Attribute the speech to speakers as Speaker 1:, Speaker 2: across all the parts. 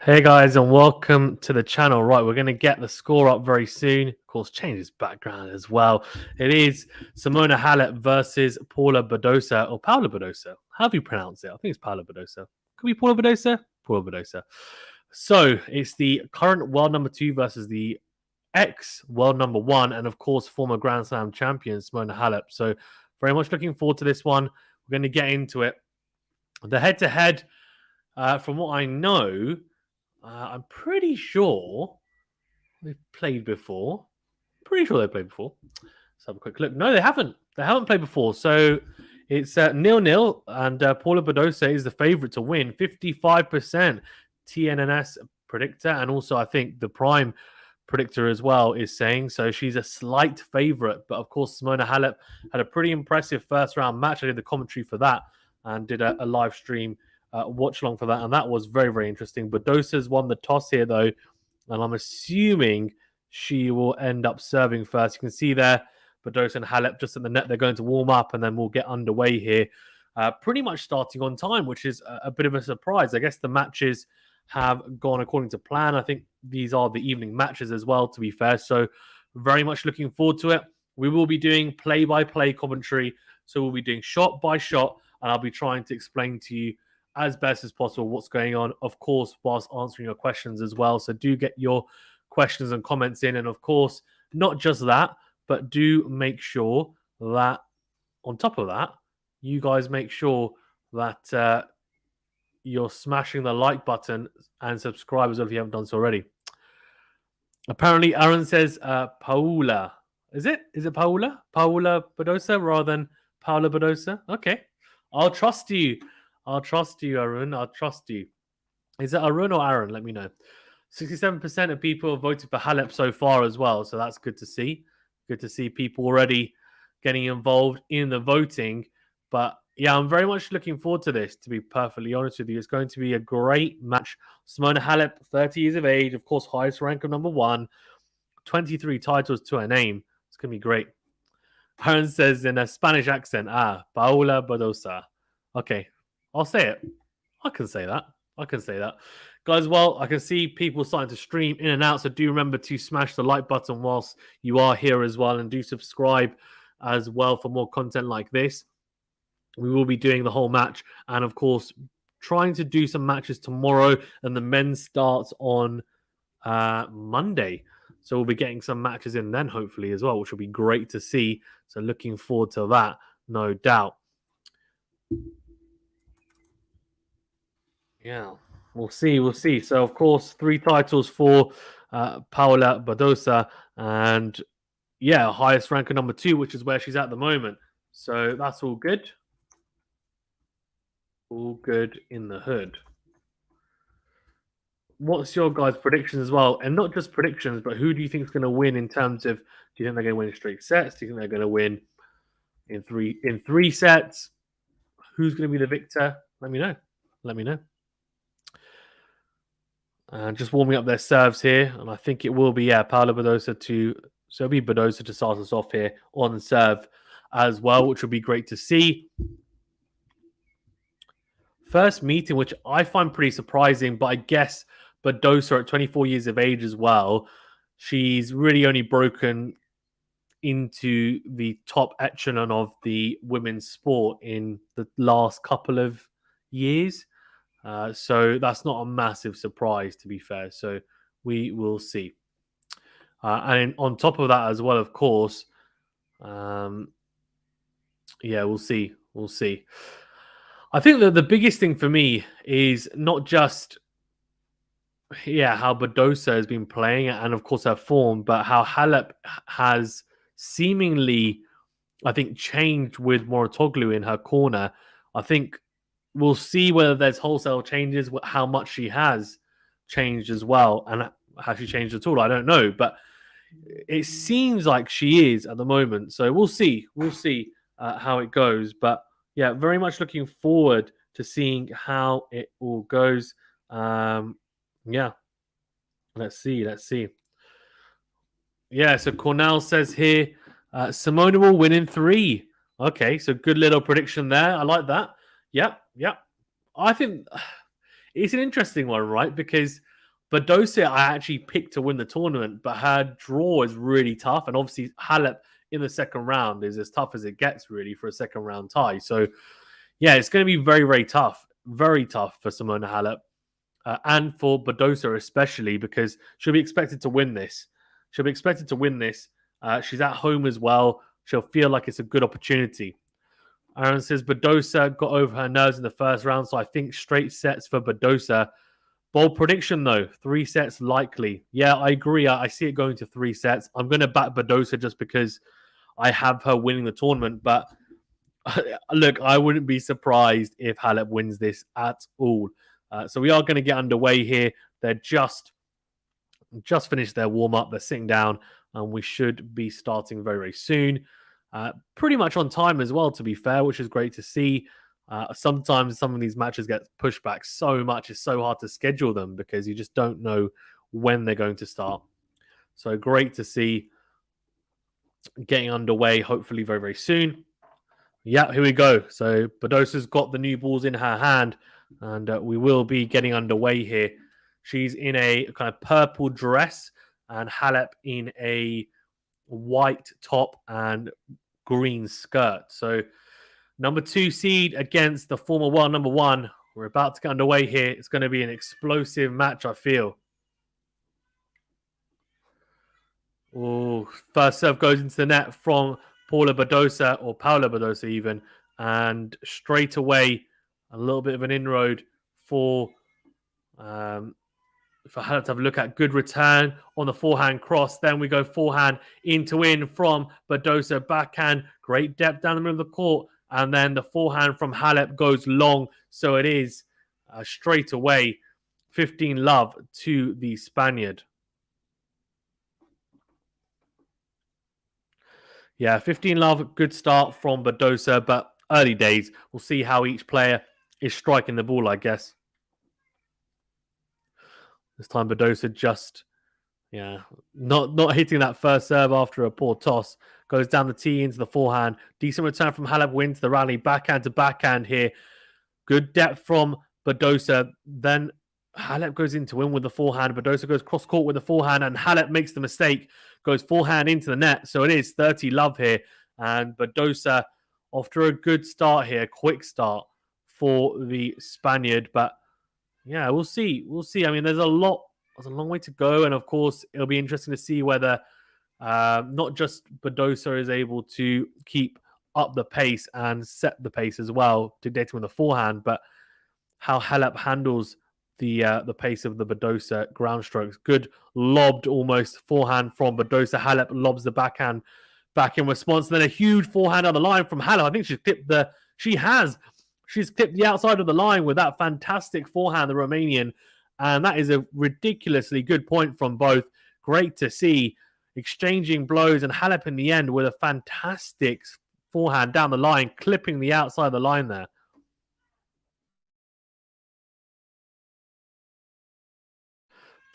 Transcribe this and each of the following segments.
Speaker 1: Hey guys, and welcome to the channel. Right, we're going to get the score up very soon. Of course, change his background as well. It is Simona Halep versus Paula Badosa, or Paula Badosa. How do you pronounce it? I think it's Paula Badosa. Could be Paula Badosa? Paula Badosa. So, it's the current world number 2 versus the ex-world number 1, and of course, former Grand Slam champion, Simona Halep. So, very much looking forward to this one. We're going to get into it. The head-to-head, from what I know, I'm pretty sure they've played before. Pretty sure they played before. Let's have a quick look. No, they haven't. They haven't played before. So it's 0-0, and Paula Badosa is the favourite to win. 55% TNNS predictor, and also I think the prime predictor as well is saying so. She's a slight favourite, but of course Simona Halep had a pretty impressive first round match. I did the commentary for that and did a live stream watch along for that, and that was very, very interesting. Badosa's won the toss here, though, and I'm assuming she will end up serving first. You can see there, Badosa and Halep just in the net. They're going to warm up, and then we'll get underway here. Pretty much starting on time, which is a bit of a surprise. I guess the matches have gone according to plan. I think these are the evening matches as well, to be fair. So very much looking forward to it. We will be doing play-by-play commentary. So we'll be doing shot by shot, and I'll be trying to explain to you as best as possible what's going on, of course, whilst answering your questions as well. So do get your questions and comments in. And of course, not just that, but do make sure that on top of that, you guys make sure that you're smashing the like button and subscribe as well if you haven't done so already. Apparently, Aaron says Paula. Is it Paula? Paula Badosa rather than Paula Badosa? Okay. I'll trust you. I'll trust you, Arun. I'll trust you. Is it Arun or Aaron? Let me know. 67% of people have voted for Halep so far as well, so that's good to see. Good to see people already getting involved in the voting. But yeah, I'm very much looking forward to this, to be perfectly honest with you. It's going to be a great match. Simona Halep, 30 years of age, of course, highest rank of number 1, 23 titles to her name. It's going to be great. Aaron says in a Spanish accent, Paula Badosa. Okay. I'll say it. I can say that. Guys, well, I can see people starting to stream in and out, so do remember to smash the like button whilst you are here as well, and do subscribe as well for more content like this. We will be doing the whole match, and of course, trying to do some matches tomorrow, and the men's starts on Monday. So we'll be getting some matches in then, hopefully, as well, which will be great to see. So looking forward to that, no doubt. Yeah, we'll see. So, of course, 3 titles for Paula Badosa, and yeah, highest rank of number 2, which is where she's at the moment. So that's all good. All good in the hood. What's your guys' predictions as well? And not just predictions, but who do you think is going to win in terms of, do you think they're going to win in straight sets? Do you think they're going to win in three sets? Who's going to be the victor? Let me know. Just warming up their serves here, and I think it will be Paula Badosa so it'll be Badosa to start us off here on serve as well, which will be great to see. First meeting, which I find pretty surprising, but I guess Badosa at 24 years of age as well, she's really only broken into the top echelon of the women's sport in the last couple of years. So that's not a massive surprise, to be fair. So we will see. And on top of that as well, of course, yeah, we'll see. I think that the biggest thing for me is not just, how Badosa has been playing and, of course, her form, but how Halep has seemingly, I think, changed with Mouratoglou in her corner. I think we'll see whether there's wholesale changes, how much she has changed as well, and has she changed at all? I don't know, but it seems like she is at the moment. So we'll see. How it goes. But yeah, very much looking forward to seeing how it all goes. Yeah, let's see. Yeah, so Cornell says here, Simona will win in 3. Okay, so good little prediction there. I like that. Yep. I think it's an interesting one, right? Because Badosa, I actually picked to win the tournament, but her draw is really tough. And obviously, Halep in the second round is as tough as it gets, really, for a second round tie. So, yeah, it's going to be very, very tough for Simona Halep and for Badosa, especially because she'll be expected to win this. She's at home as well. She'll feel like it's a good opportunity. Aaron says Badosa got over her nerves in the first round, so I think straight sets for Badosa. Bold prediction, though. 3 sets likely. Yeah, I agree. I see it going to 3 sets. I'm going to back Badosa just because I have her winning the tournament. But look, I wouldn't be surprised if Halep wins this at all. So we are going to get underway here. They're just finished their warm-up. They're sitting down, and we should be starting very, very soon. Pretty much on time as well, to be fair, which is great to see. Sometimes some of these matches get pushed back so much. It's so hard to schedule them because you just don't know when they're going to start. So great to see getting underway, hopefully very, very soon. Yeah, here we go. So Badosa's got the new balls in her hand, and we will be getting underway here. She's in a kind of purple dress, and Halep in a white top and green skirt. So number 2 seed against the former world number 1. We're about to get underway here. It's going to be an explosive match, I feel. Oh, first serve goes into the net from Paula Badosa even. And straight away, a little bit of an inroad for Halep to have a look at. Good return on the forehand cross. Then we go forehand into in from Badosa. Backhand, great depth down the middle of the court. And then the forehand from Halep goes long. So it is straight away 15-love to the Spaniard. Yeah, 15-love, good start from Badosa, but early days. We'll see how each player is striking the ball, I guess. This time Badosa just, not hitting that first serve after a poor toss. Goes down the tee into the forehand. Decent return from Halep, wins the rally. Backhand to backhand here. Good depth from Badosa. Then Halep goes in to win with the forehand. Badosa goes cross-court with the forehand, and Halep makes the mistake. Goes forehand into the net. So it is 30-love here. And Badosa, after a good start here, quick start for the Spaniard. But yeah, we'll see. I mean, there's a long way to go. And of course, it'll be interesting to see whether not just Badosa is able to keep up the pace and set the pace as well, dictating with the forehand, but how Halep handles the pace of the Badosa ground strokes. Good lobbed almost forehand from Badosa. Halep lobs the backhand back in response. And then a huge forehand on the line from Halep. I think she's clipped the outside of the line with that fantastic forehand, the Romanian. And that is a ridiculously good point from both. Great to see exchanging blows, and Halep in the end with a fantastic forehand down the line, clipping the outside of the line there.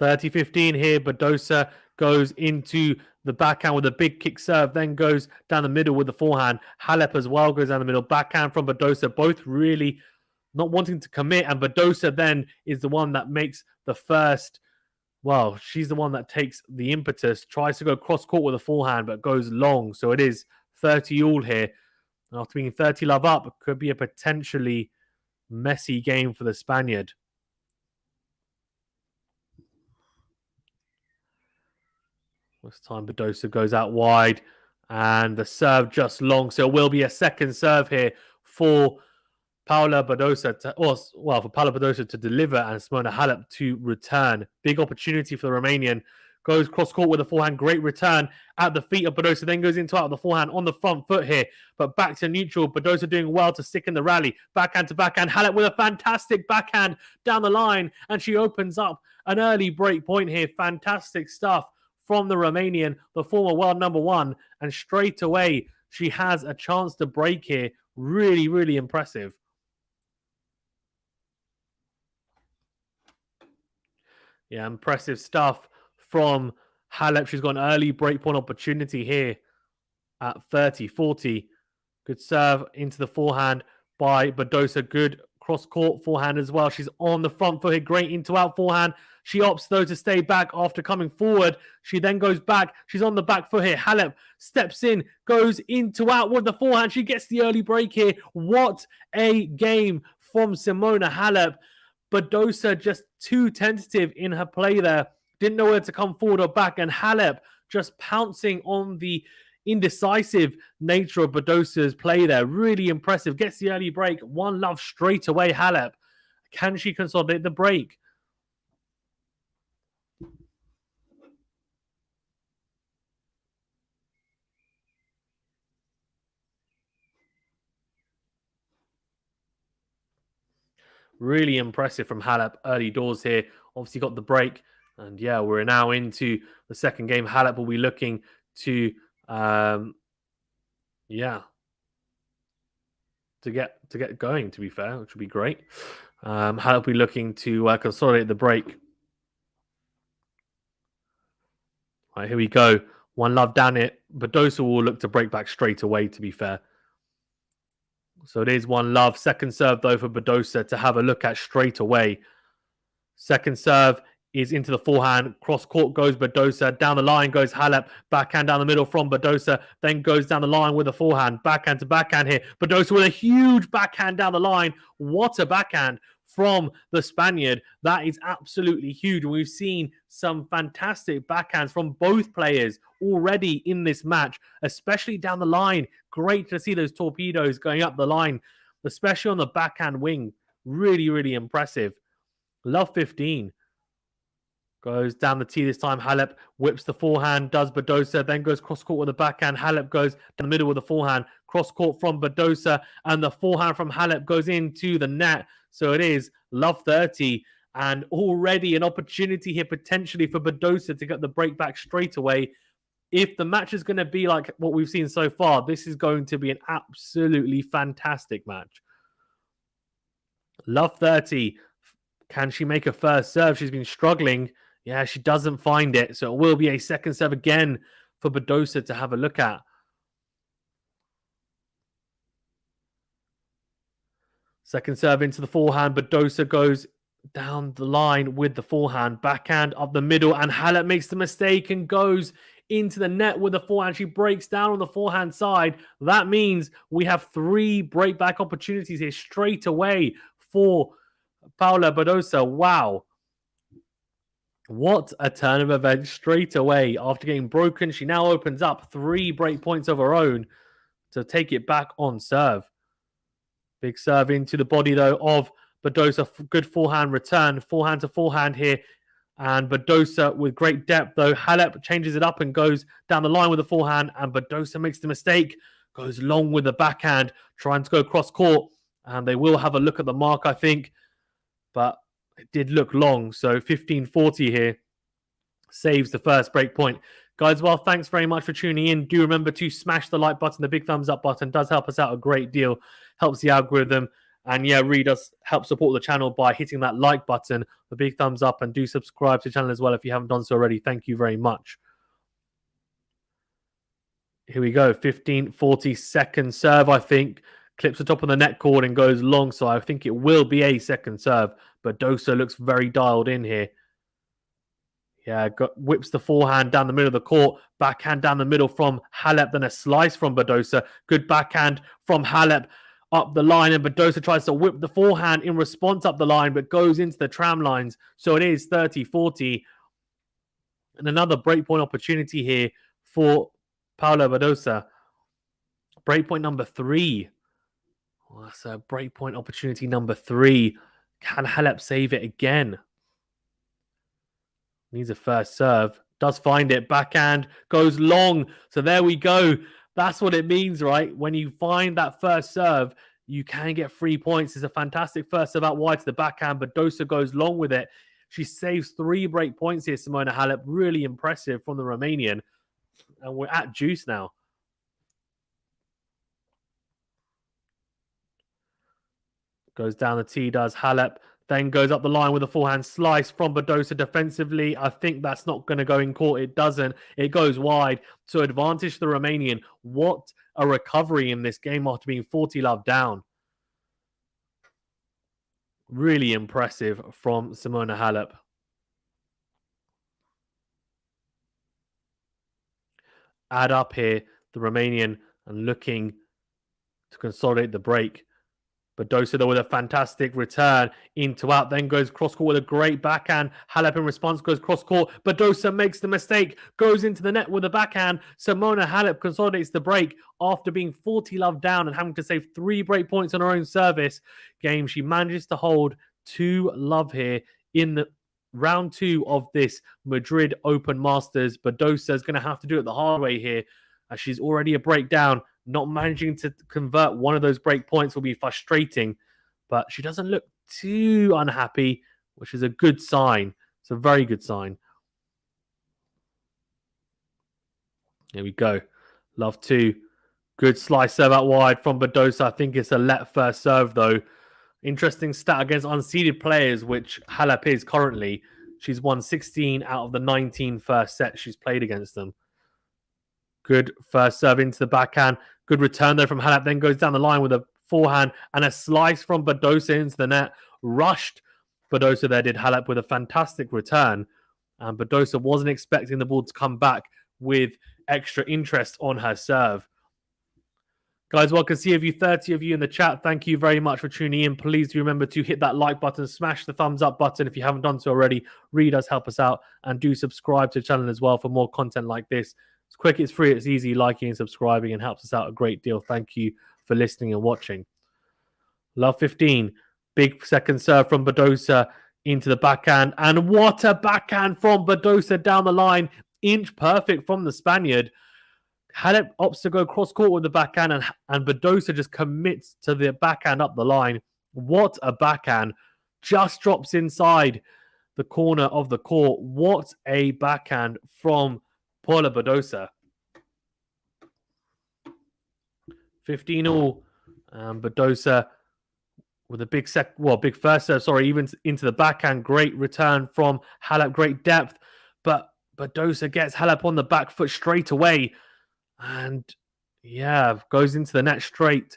Speaker 1: (30-15) here. Badosa goes into the backhand with a big kick serve, then goes down the middle with the forehand. Halep as well goes down the middle. Backhand from Badosa, both really not wanting to commit, and Badosa then is the one that makes the first. Well, she's the one that takes the impetus, tries to go cross-court with a forehand, but goes long. So it is 30-all here. And after being 30-love up, it could be a potentially messy game for the Spaniard. This time Badosa goes out wide, and the serve just long. So it will be a second serve here for Paula Badosa for Paula Badosa to deliver and Simona Halep to return. Big opportunity for the Romanian. Goes cross-court with a forehand. Great return at the feet of Badosa. Then goes into out of the forehand on the front foot here. But back to neutral. Badosa doing well to stick in the rally. Backhand to backhand. Halep with a fantastic backhand down the line. And she opens up an early break point here. Fantastic stuff from the Romanian, the former world number 1. And straight away, she has a chance to break here. Really, really impressive. Yeah, impressive stuff from Halep. She's got an early breakpoint opportunity here at 30-40. Good serve into the forehand by Badosa. Good cross-court forehand as well. She's on the front foot here. Great into-out forehand. She opts, though, to stay back after coming forward. She then goes back. She's on the back foot here. Halep steps in, goes into out with the forehand. She gets the early break here. What a game from Simona Halep. BADOSA just too tentative in her play there. Didn't know where to come forward or back. And Halep just pouncing on the indecisive nature of BADOSA's play there. Really impressive. Gets the early break. 1-love straight away, Halep. Can she consolidate the break? Really impressive from Halep early doors here. Obviously got the break. And yeah, we're now into the second game. Halep will be looking to, to get going, to be fair, which would be great. Halep will be looking to consolidate the break. All right, here we go. 1-love down it. BADOSA will look to break back straight away, to be fair. So it is 1-love. Second serve, though, for BADOSA to have a look at straight away. Second serve is into the forehand. Cross court goes BADOSA. Down the line goes Halep. Backhand down the middle from BADOSA. Then goes down the line with a forehand. Backhand to backhand here. BADOSA with a huge backhand down the line. What a backhand from the Spaniard. That is absolutely huge. We've seen some fantastic backhands from both players already in this match, especially down the line. Great to see those torpedoes going up the line, especially on the backhand wing. Really, really impressive. Love 15. Goes down the tee this time. Halep whips the forehand, does BADOSA, then goes cross-court with the backhand. Halep goes down the middle with the forehand. Cross-court from BADOSA, and the forehand from Halep goes into the net. So it is love 30, and already an opportunity here potentially for BADOSA to get the break back straight away. If the match is going to be like what we've seen so far, this is going to be an absolutely fantastic match. Love 30. Can she make a first serve? She's been struggling. Yeah, she doesn't find it. So it will be a second serve again for BADOSA to have a look at. Second serve into the forehand. BADOSA goes down the line with the forehand. Backhand up the middle. And Halep makes the mistake and goes into the net with the forehand. She breaks down on the forehand side. That means we have 3 breakback opportunities here straight away for Paula BADOSA. Wow. What a turn of events straight away. After getting broken, she now opens up 3 break points of her own to take it back on serve. Big serve into the body, though, of BADOSA. Good forehand return. Forehand to forehand here. And BADOSA with great depth, though. Halep changes it up and goes down the line with the forehand. And BADOSA makes the mistake. Goes long with the backhand. Trying to go cross court. And they will have a look at the mark, I think. But it did look long. So 15-40 here. Saves the first break point. Guys, well, thanks very much for tuning in. Do remember to smash the like button. The big thumbs up button does help us out a great deal. Helps the algorithm. And yeah, really does help support the channel by hitting that like button, the big thumbs up, and do subscribe to the channel as well if you haven't done so already. Thank you very much. Here we go. 15-40 second serve, I think. Clips the top of the net cord and goes long. So I think it will be a second serve. But BADOSA looks very dialed in here. Yeah, whips the forehand down the middle of the court. Backhand down the middle from Halep. Then a slice from BADOSA. Good backhand from Halep up the line. And BADOSA tries to whip the forehand in response up the line, but goes into the tram lines. So it is 30-40. And another breakpoint opportunity here for Paula BADOSA. Breakpoint number 3. Well, that's a breakpoint opportunity number 3. Can Halep save it again? Needs a first serve. Does find it. Backhand goes long. So there we go. That's what it means, right? When you find that first serve, you can get 3 points. It's a fantastic first serve out wide to the backhand. BADOSA goes long with it. She saves 3 break points here, Simona Halep. Really impressive from the Romanian. And we're at juice now. Goes down the tee, does Halep. Then goes up the line with a forehand slice from BADOSA defensively. I think that's not going to go in court. It doesn't. It goes wide. So advantage to the Romanian. What a recovery in this game after being 40-love down. Really impressive from Simona Halep. add up here, the Romanian, and looking to consolidate the break. Badosa, though, with a fantastic return into out, then goes cross-court with a great backhand. Halep in response goes cross-court. Badosa makes the mistake, goes into the net with a backhand. Simona Halep consolidates the break after being 40-love down and having to save 3 break points on her own service game. She manages to hold 2-love here in the round 2 of this Madrid Open Masters. Badosa is going to have to do it the hard way here, as she's already a breakdown. Not managing to convert one of those break points will be frustrating, but she doesn't look too unhappy, which is a good sign. It's a very good sign. Here we go. Love 2. Good slice serve out wide from Badosa. I think it's a let first serve, though. Interesting stat against unseeded players, which Halep is currently. She's won 16 out of the 19 first sets she's played against them. Good first serve into the backhand. Good return there from Halep. Then goes down the line with a forehand and a slice from Badosa into the net. Rushed Badosa there, did Halep, with a fantastic return. And Badosa wasn't expecting the ball to come back with extra interest on her serve. Guys, well, I can see 30 of you in the chat. Thank you very much for tuning in. Please do remember to hit that like button, smash the thumbs up button if you haven't done so already. Really does help us out. And do subscribe to the channel as well for more content like this. It's quick, it's free, it's easy. Liking and subscribing and helps us out a great deal. Thank you for listening and watching. Love 15. Big second serve from Badosa into the backhand. And what a backhand from Badosa down the line. Inch perfect from the Spaniard. Halep opts to go cross-court with the backhand, and Badosa just commits to the backhand up the line. What a backhand. Just drops inside the corner of the court. What a backhand from Paula Badosa. 15-all. Badosa with a big first serve, even into the backhand. Great return from Halep, great depth. But Badosa gets Halep on the back foot straight away. And goes into the net straight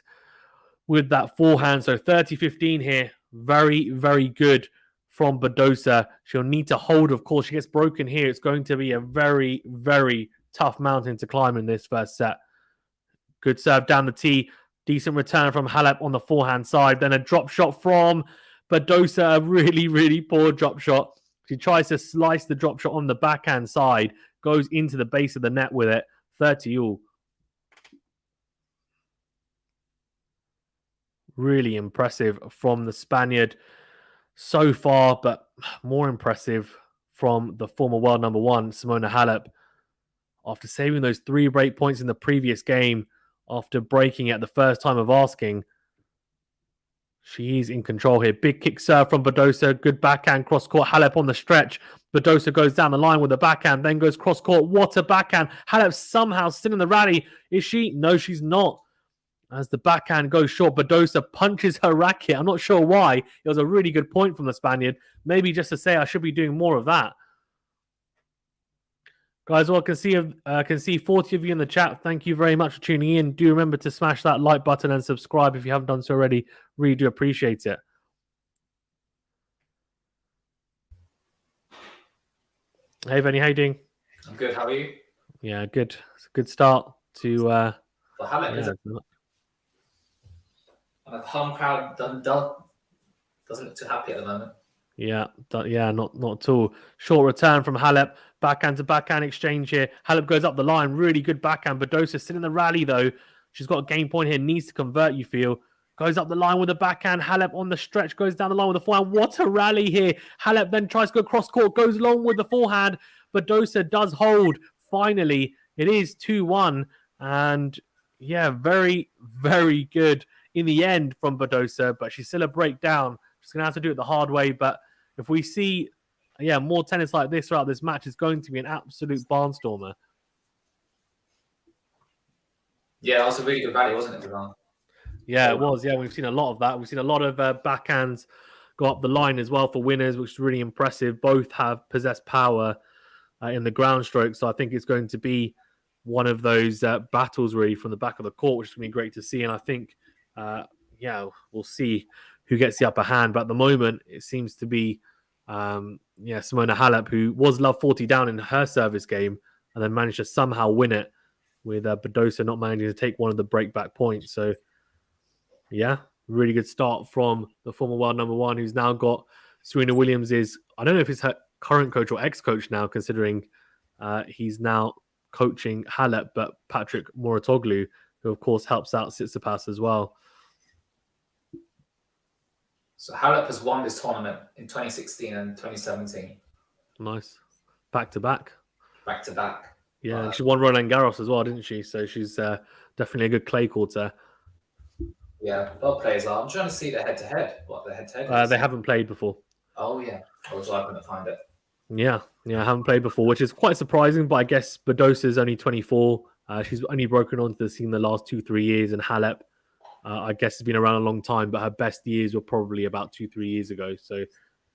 Speaker 1: with that forehand. So 30-15 here. Very, very good from Badosa. She'll need to hold, of course. She gets broken here. It's going to be a very, very tough mountain to climb in this first set. Good serve down the tee. Decent return from Halep on the forehand side. Then a drop shot from Badosa. A really, really poor drop shot. She tries to slice the drop shot on the backhand side. Goes into the base of the net with it. 30-all. Really impressive from the Spaniard so far, but more impressive from the former world number 1, Simona Halep. After saving those 3 break points in the previous game, after breaking it the first time of asking, she's in control here. Big kick serve from Badosa. Good backhand cross-court. Halep on the stretch. Badosa goes down the line with a backhand, then goes cross-court. What a backhand. Halep somehow still in the rally. Is she? No, she's not. As the backhand goes short, Badosa punches her racket. I'm not sure why. It was a really good point from the Spaniard. Maybe just to say I should be doing more of that. Guys, well, I can see 40 of you in the chat. Thank you very much for tuning in. Do remember to smash that like button and subscribe if you haven't done so already. Really do appreciate it. Hey, Vinny, how you doing?
Speaker 2: I'm good. How are you?
Speaker 1: Yeah, good. It's a good start to...
Speaker 2: Well, Halep, is it? The home crowd doesn't look too happy at the moment.
Speaker 1: Yeah, not at all. Short return from Halep. Backhand to backhand exchange here. Halep goes up the line. Really good backhand. Badosa still in the rally, though. She's got a game point here. Needs to convert, you feel. Goes up the line with a backhand. Halep on the stretch. Goes down the line with a forehand. What a rally here. Halep then tries to go cross-court. Goes long with the forehand. Badosa does hold. Finally, it is 2-1. And, very, very good in the end from Badosa. But she's still a breakdown. She's going to have to do it the hard way. But if we see, more tennis like this throughout this match, is going to be an absolute barnstormer.
Speaker 2: Yeah, that was a really good rally, wasn't it, Devon?
Speaker 1: Yeah, it was. Yeah, we've seen a lot of that. We've seen a lot of backhands go up the line as well for winners, which is really impressive. Both have possessed power in the ground stroke. So I think it's going to be one of those battles really from the back of the court, which is going to be great to see. And I think, we'll see who gets the upper hand. But at the moment, it seems to be, Simona Halep, who was love 40 down in her service game and then managed to somehow win it with Badosa not managing to take one of the breakback points. So, yeah, really good start from the former world number one, who's now got Serena Williams I don't know if it's her current coach or ex-coach now, considering he's now coaching Halep, but Patrick Mouratoglou, who of course helps out Tsitsipas as well.
Speaker 2: So Halep has won this tournament in 2016 and 2017.
Speaker 1: Nice. Back to back.
Speaker 2: Back to back.
Speaker 1: Yeah, and she won Roland Garros as well, didn't she? So she's definitely a good clay court there.
Speaker 2: Yeah, both players are. I'm trying to see the head-to-head. What the head-to-head is.
Speaker 1: They haven't played before.
Speaker 2: Oh, yeah. I was hoping to find it.
Speaker 1: Yeah, I haven't played before, which is quite surprising, but I guess Badosa is only 24. She's only broken onto the scene the last 2-3 years, and Halep, I guess, has been around a long time, but her best years were probably about 2-3 years ago, so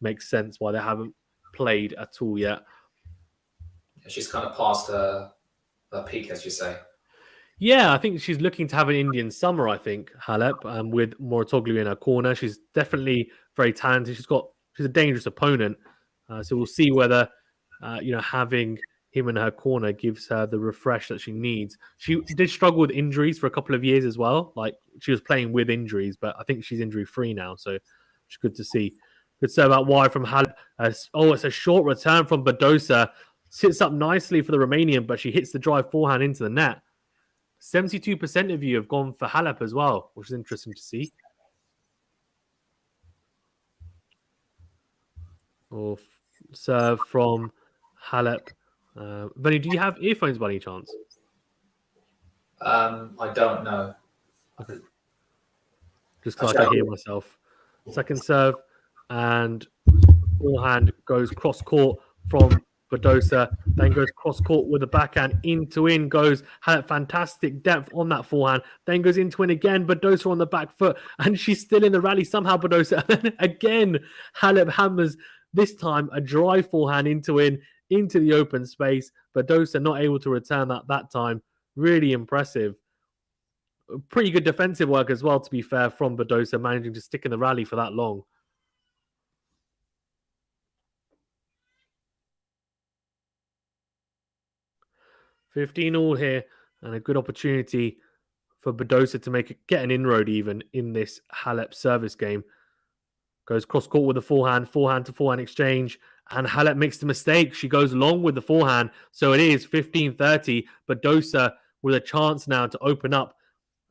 Speaker 1: makes sense why they haven't played at all yet.
Speaker 2: She's kind of past her peak, as you say.
Speaker 1: Yeah, I think she's looking to have an Indian summer, I think, Halep, with Mouratoglou in her corner. She's definitely very talented. She's a dangerous opponent. So we'll see whether, having him in her corner gives her the refresh that she needs. She did struggle with injuries for a couple of years as well. Like, she was playing with injuries, but I think she's injury-free now. So it's good to see. Good serve out wide from Halep. It's a short return from Badosa. Sits up nicely for the Romanian, but she hits the drive forehand into the net. 72% of you have gone for Halep as well, which is interesting to see. Or serve from Halep. Vinny, do you have earphones by any chance?
Speaker 2: I don't know.
Speaker 1: Okay. Just because I can hear myself. Second serve, and forehand goes cross court from Badosa, then goes cross court with a backhand. Into in goes Halep. Fantastic depth on that forehand. Then goes into in again. Badosa on the back foot, and she's still in the rally somehow. Badosa, and then again Halep hammers. This time a drive forehand into the open space. Badosa not able to return that time. Really impressive. Pretty good defensive work as well, to be fair, from Badosa, managing to stick in the rally for that long. $15-all here, and a good opportunity for Badosa to get an inroad even in this Halep service game. Goes cross court with the forehand to forehand exchange, and Halep makes the mistake. She goes long with the forehand, so it is 15-30. Badosa with a chance now to open up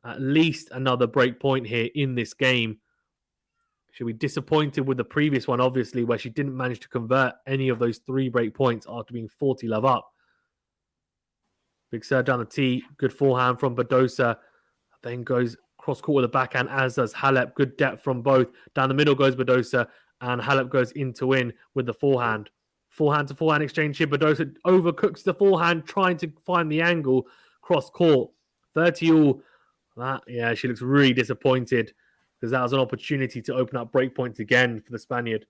Speaker 1: at least another break point here in this game. She'll be disappointed with the previous one, obviously, where she didn't manage to convert any of those 3 break points after being 40-love up. Big serve down the tee. Good forehand from Badosa. Then goes cross court with a backhand, as does Halep. Good depth from both. Down the middle goes Badosa, and Halep goes into in with the forehand. Forehand to forehand exchange here. Badosa overcooks the forehand, trying to find the angle. Cross court. 30-all. She looks really disappointed because that was an opportunity to open up break points again for the Spaniard.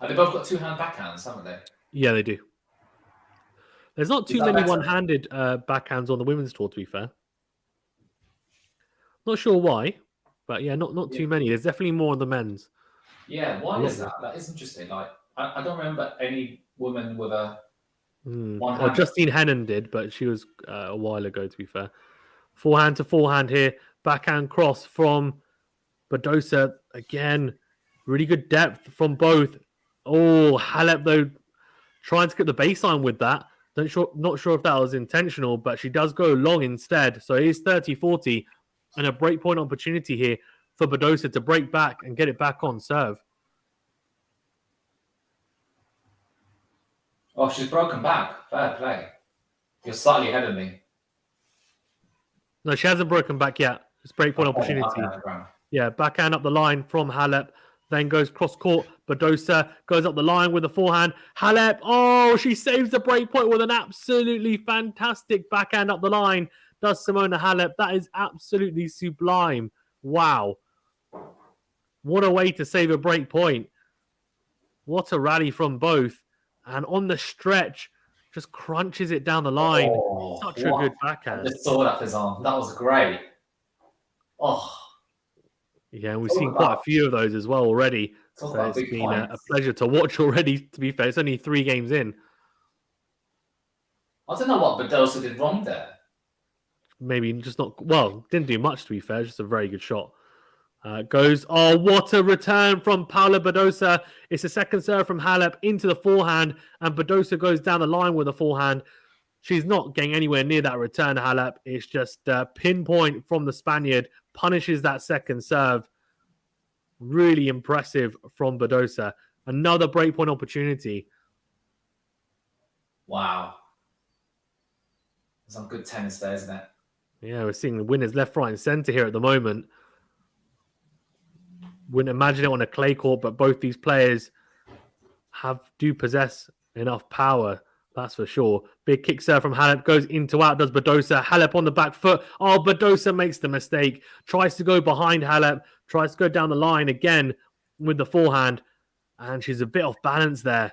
Speaker 2: They both got 2-hand backhands, haven't they?
Speaker 1: Yeah, they do. There's not too many one-handed backhands on the women's tour, to be fair. Not sure why, but yeah, not too many. There's definitely more on the men's.
Speaker 2: Yeah, why is that? That is interesting. Like, I don't remember any woman with a one-hand.
Speaker 1: Justine Henin did, but she was a while ago, to be fair. Forehand to forehand here. Backhand cross from Badosa. Again, really good depth from both. Oh, Halep, though, trying to get the baseline with that. Not sure if that was intentional, but she does go long instead. So it is 30-40 and a breakpoint opportunity here for Badosa to break back and get it back on serve.
Speaker 2: Oh, she's broken back. Fair play. You're slightly ahead of me.
Speaker 1: No, she hasn't broken back yet. It's breakpoint opportunity. Yeah, backhand up the line from Halep. Then goes cross court. Badosa goes up the line with the forehand. Halep, she saves the break point with an absolutely fantastic backhand up the line. Does Simona Halep. That is absolutely sublime. Wow. What a way to save a break point. What a rally from both. And on the stretch, just crunches it down the line. Such a good backhand.
Speaker 2: I just saw that, Fizan. That was great. Oh.
Speaker 1: Yeah, we've seen quite a few of those as well already. So it's been a pleasure to watch already, to be fair. It's only 3 games in.
Speaker 2: I don't know what Badosa did wrong there.
Speaker 1: Maybe just not, well, didn't do much to be fair, just a very good shot. Goes, oh, what a return from Paula Badosa. It's a second serve from Halep into the forehand, and Badosa goes down the line with the forehand. She's not getting anywhere near that return, Halep. It's just pinpoint from the Spaniard, punishes that second serve. Really impressive from Badosa. Another breakpoint opportunity.
Speaker 2: Wow. Some good tennis there, isn't it?
Speaker 1: Yeah, we're seeing the winners left, right, and centre here at the moment. Wouldn't imagine it on a clay court, but both these players do possess enough power, that's for sure. Big kick serve from Halep, goes into out, does Badosa. Halep on the back foot. Oh, Badosa makes the mistake. Tries to go behind Halep, tries to go down the line again with the forehand, and she's a bit off balance there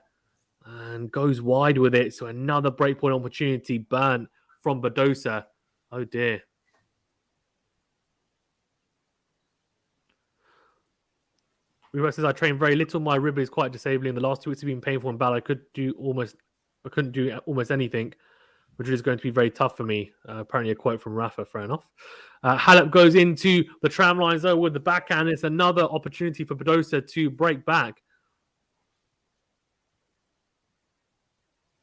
Speaker 1: and goes wide with it. So another breakpoint opportunity burnt from Badosa. Oh dear. Reba says, I train very little. My rib is quite disabling. The last 2 weeks have been painful and bad. I couldn't do almost anything. Madrid is going to be very tough for me. Apparently a quote from Rafa, fair enough. Halep goes into the tram lines though with the backhand. It's another opportunity for Badosa to break back.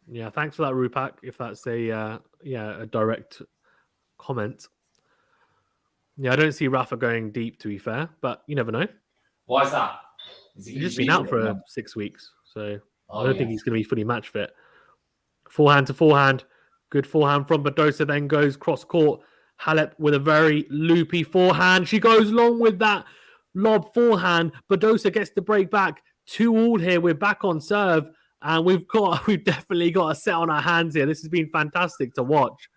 Speaker 1: Yeah, thanks for that, Rupak, if that's a direct comment. Yeah, I don't see Rafa going deep, to be fair, but you never know.
Speaker 2: Why is that?
Speaker 1: He's just been out for 6 weeks, so I don't think he's going to be fully match fit. Forehand to forehand. Good forehand from Badosa, then goes cross court. Halep with a very loopy forehand. She goes long with that lob forehand. Badosa gets the break back. 2-2 here. We're back on serve, and we've definitely got a set on our hands here. This has been fantastic to watch.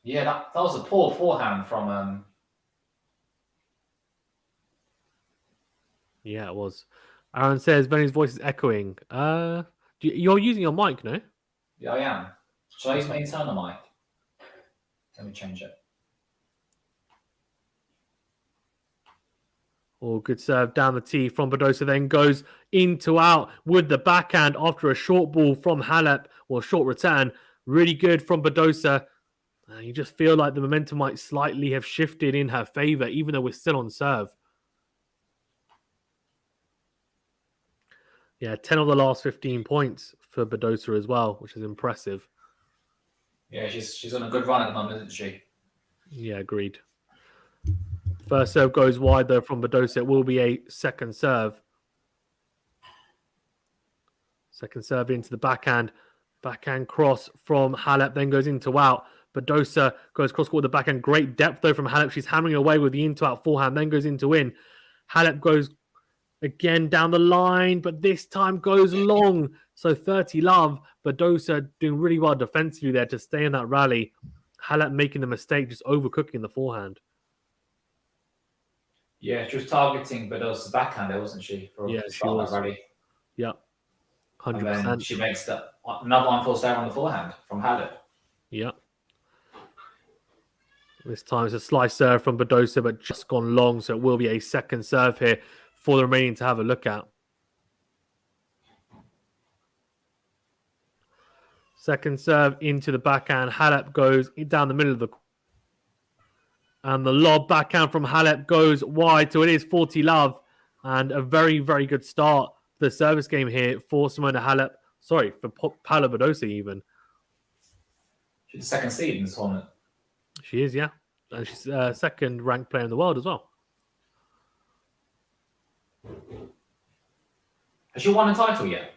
Speaker 2: Yeah, that was a poor forehand from.
Speaker 1: Yeah, it was. Aaron says Benny's voice is echoing. You're using your mic, no?
Speaker 2: Yeah, I am. Should I use my internal mic? Let me change it.
Speaker 1: Oh, good serve down the tee from Badosa, then goes into out with the backhand after a short ball from Halep, or short return. Really good from Badosa. You just feel like the momentum might slightly have shifted in her favour, even though we're still on serve. Yeah, 10 of the last 15 points for Badosa as well, which is impressive.
Speaker 2: Yeah, she's on a good run at the moment, isn't she?
Speaker 1: Yeah, agreed. First serve goes wide, though, from Badosa. It will be a second serve. Second serve into the backhand. Backhand cross from Halep, then goes into out. Badosa goes cross court with the backhand. Great depth, though, from Halep. She's hammering away with the into out forehand, then goes into in. Halep goes again down the line, but this time goes long. So 30 love. Badosa doing really well defensively there to stay in that rally. Halep making the mistake, just overcooking the forehand.
Speaker 2: Yeah, she was targeting Badosa's backhand there, wasn't she?
Speaker 1: Yeah, she was.
Speaker 2: That rally.
Speaker 1: Yeah, 100%.
Speaker 2: And then she makes another one falls down on the forehand from Halep.
Speaker 1: Yeah. This time it's a slice serve from Badosa, but just gone long, so it will be a second serve here for the remaining to have a look at. Second serve into the backhand. Halep goes down the middle of the court. And the lob backhand from Halep goes wide, so it is 40 love. And a very, very good start to the service game here for Simona Halep. Sorry, for Paula Badosa even.
Speaker 2: She's the second seed in this tournament.
Speaker 1: She is, yeah. And she's second ranked player in the world as well.
Speaker 2: Has she won a title yet?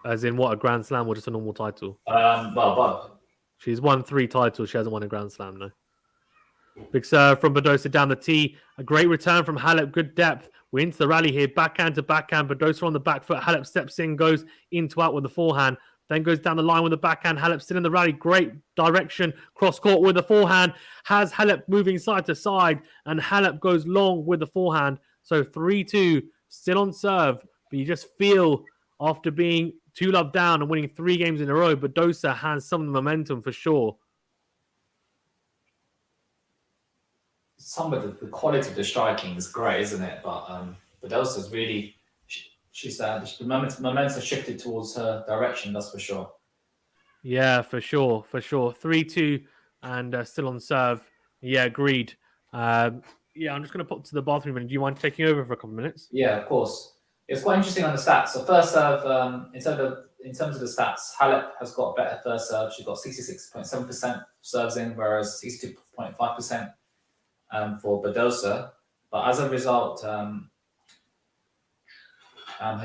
Speaker 1: As in what, a Grand Slam or just a normal title?
Speaker 2: Well.
Speaker 1: She's won 3 titles. She hasn't won a Grand Slam, no. Big serve from Badosa down the tee. A great return from Halep. Good depth. We're into the rally here. Backhand to backhand. Badosa on the back foot. Halep steps in, goes into out with the forehand. Then goes down the line with the backhand. Halep still in the rally. Great direction. Cross court with the forehand. Has Halep moving side to side. And Halep goes long with the forehand. So 3-2. Still on serve. But you just feel after being 2-love down and winning 3 games in a row, Badosa has some of the momentum for sure.
Speaker 2: Some of the quality of the striking is great, isn't it? But Badosa's really, the momentum shifted towards her direction. That's for sure.
Speaker 1: Yeah, for sure. 3-2 and still on serve. Yeah, agreed. Yeah, I'm just going to pop to the bathroom. And do you mind taking over for a couple of minutes?
Speaker 2: Yeah, of course. It's quite interesting on the stats. So first serve, in terms of the stats, HALEP has got better first serve. She's got 66.7% serves in, whereas 62.5% for BADOSA. But as a result,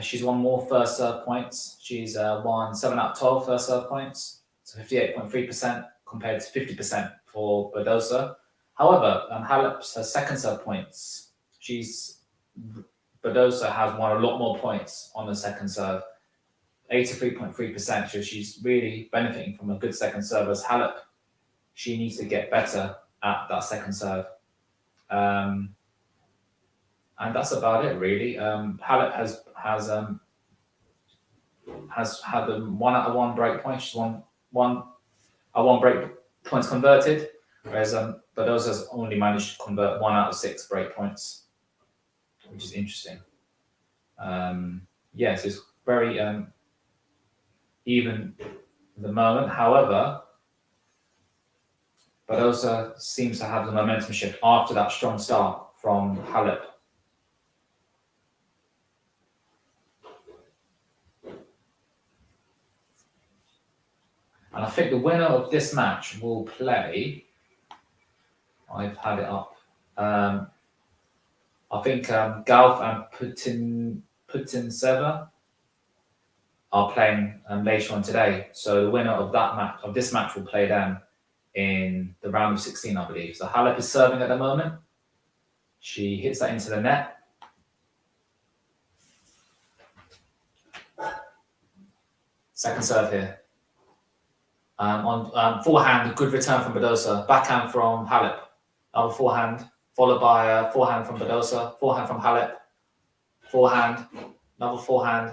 Speaker 2: she's won more first serve points. She's won 7 out of 12 first serve points, so 58.3% compared to 50% for BADOSA. However, HALEP's her second serve points. BADOSA has won a lot more points on the second serve, 83.3%. So she's really benefiting from a good second serve. As HALEP, she needs to get better at that second serve. And that's about it, really. HALEP has had a 1 out of 1 break point. She's won 1 out of 1 break points converted, whereas BADOSA has only managed to convert 1 out of 6 break points, which is interesting. Yes, it's very even at the moment. However, BADOSA seems to have the momentum shift after that strong start from HALEP. And I think the winner of this match will play. I've had it up. I think Galf and Putinseva are playing later on today. So the winner of this match, will play them in the round of 16, I believe. So HALEP is serving at the moment. She hits that into the net. Second serve here. On forehand, good return from BADOSA. Backhand from HALEP. Another forehand, followed by forehand from BADOSA. Forehand from HALEP. Forehand, another forehand.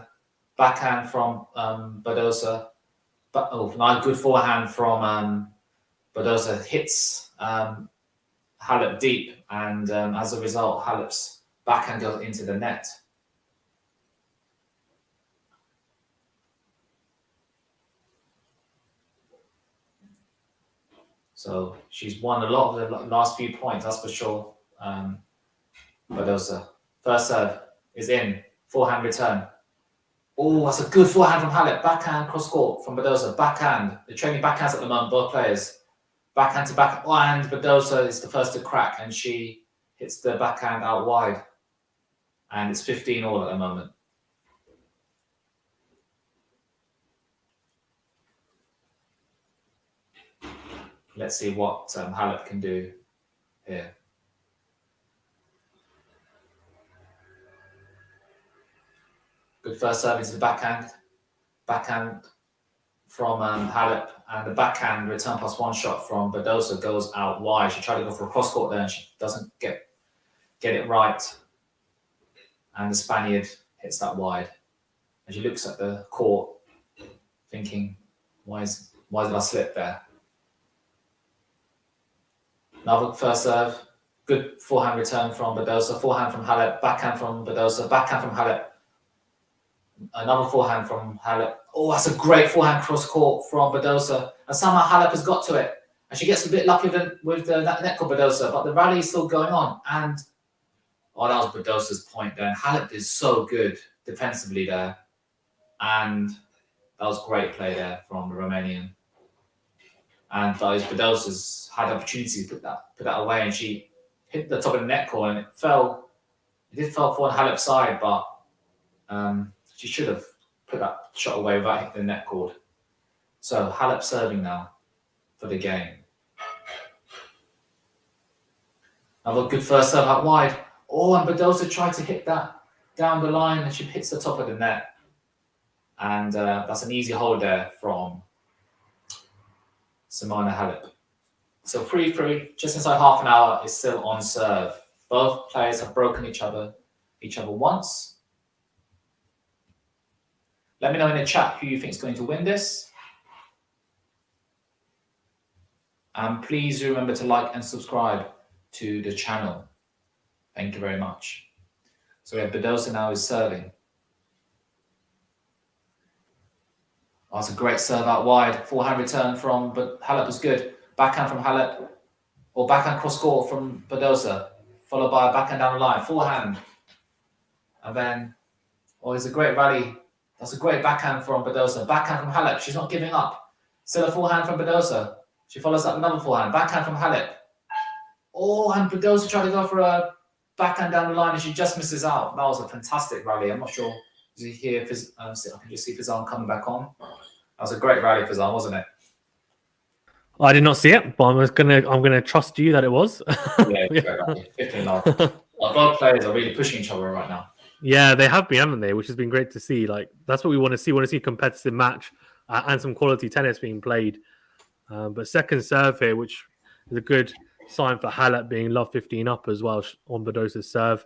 Speaker 2: Backhand from BADOSA. Nice good forehand from BADOSA. Hits HALEP deep, and as a result, HALEP's backhand goes into the net. So she's won a lot of the last few points, that's for sure. BADOSA. First serve is in. Forehand return. Oh, that's a good forehand from HALEP. Backhand cross court from BADOSA. Backhand. They're training backhands at the moment, both players. Backhand to backhand. And BADOSA is the first to crack, and she hits the backhand out wide. And it's 15-all at the moment. Let's see what HALEP can do here. Good first serve into the backhand. Backhand from HALEP, and the backhand return plus 1 shot from BADOSA goes out wide. She tried to go for a cross court there, and she doesn't get it right. And the Spaniard hits that wide. And she looks at the court, thinking, why did I slip there? Another first serve, good forehand return from BADOSA, forehand from HALEP, backhand from BADOSA, backhand from HALEP. Another forehand from HALEP. Oh, that's a great forehand cross court from BADOSA. And somehow HALEP has got to it. And she gets a bit lucky with the net called BADOSA, but the rally is still going on. And, that was BADOSA's point there. And HALEP is so good defensively there. And that was great play there from the Romanian. And BADOSA's had opportunities to put that away, and she hit the top of the net core, and it did fall for HALEP's side, but she should have put that shot away without hitting the net cord. So HALEP serving now for the game. Another good first serve out wide. Oh, and BADOSA tried to hit that down the line, and she hits the top of the net. And that's an easy hold there from Simona HALEP. So 3-3, just inside half an hour, is still on serve. Both players have broken each other once. Let me know in the chat who you think is going to win this. And please remember to like and subscribe to the channel. Thank you very much. So yeah, BADOSA now is serving. Oh, it's a great serve out wide. Forehand return from, but Halep was good. Backhand from Halep, or backhand cross court from Badosa, followed by a backhand down the line. Forehand. And then, oh, it's a great rally. That's a great backhand from Badosa. Backhand from Halep. She's not giving up. Still a forehand from Badosa. She follows up another forehand. Backhand from Halep. Oh, and Badosa tried to go for a backhand down the line and she just misses out. That was a fantastic rally. I'm not sure. Is he here? I can just see Fizan coming back on. That was a great rally, Fizan, wasn't it?
Speaker 1: I did not see it, but I'm gonna trust you that it was.
Speaker 2: Yeah, great rally. 15 love. Both players are really pushing each other right now.
Speaker 1: Yeah, they have been, haven't they? Which has been great to see. Like that's what we want to see. We want to see a competitive match and some quality tennis being played. But second serve here, which is a good sign for Halep being love 15 up as well on Badosa's serve.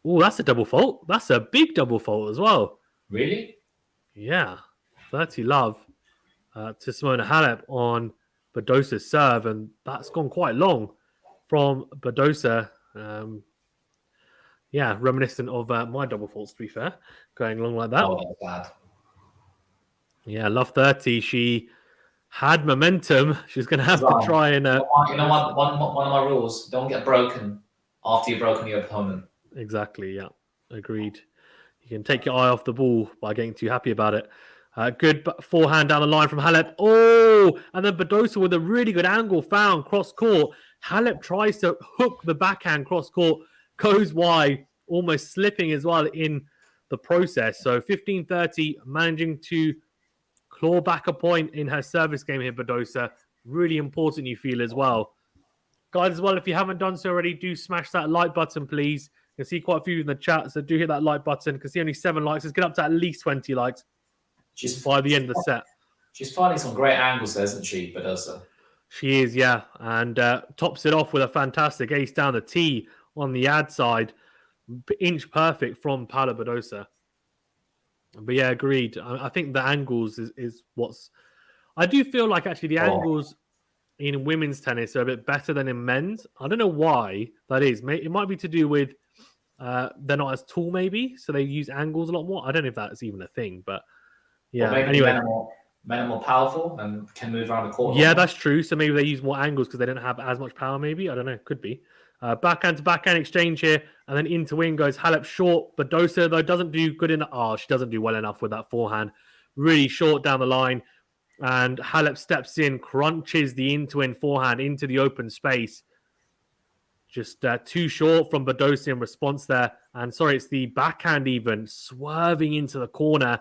Speaker 1: Oh, that's a double fault. That's a big double fault as well.
Speaker 2: Really?
Speaker 1: Yeah, 30 love to Simona Halep on Badosa's serve, and that's gone quite long from Badosa. Yeah, reminiscent of my double faults, to be fair, going along like that.
Speaker 2: Oh, that's bad.
Speaker 1: Yeah, love 30. She had momentum. She's going to have to try and...
Speaker 2: you know what? One of my rules, don't get broken after you've broken your opponent.
Speaker 1: Exactly, yeah. Agreed. You can take your eye off the ball by getting too happy about it. Good forehand down the line from Halep. Oh, and then Badosa with a really good angle found cross court. Halep tries to hook the backhand cross court, goes wide, almost slipping as well in the process. So 15-30, managing to claw back a point in her service game here, Badosa. Really important, you feel, as well. Guys, as well, if you haven't done so already, do smash that like button, please. You can see quite a few in the chat, so do hit that like button. You can see only 7 likes. Let's get up to at least 20 likes by the end of the set.
Speaker 2: She's finding some great angles there, isn't she, Badosa?
Speaker 1: She is, yeah. And tops it off with a fantastic ace down the tee on the ad side. Inch perfect from Paula Badosa. But yeah, agreed. I think the angles is what's... I do feel like actually the angles in women's tennis are a bit better than in men's. I don't know why that is. It might be to do with they're not as tall, maybe, so they use angles a lot more. I don't know if that's even a thing, but yeah. Anyway,
Speaker 2: men are more powerful and can move around the court.
Speaker 1: Yeah, that's true. So maybe they use more angles because they don't have as much power. Maybe, I don't know. Could be. Backhand to backhand exchange here, and then into wing goes Halep short. Badosa though doesn't do good enough. Oh, she doesn't do well enough with that forehand. Really short down the line. And Halep steps in, crunches the into-in forehand into the open space. Just too short from Badosa in response there. And sorry, it's the backhand even, swerving into the corner.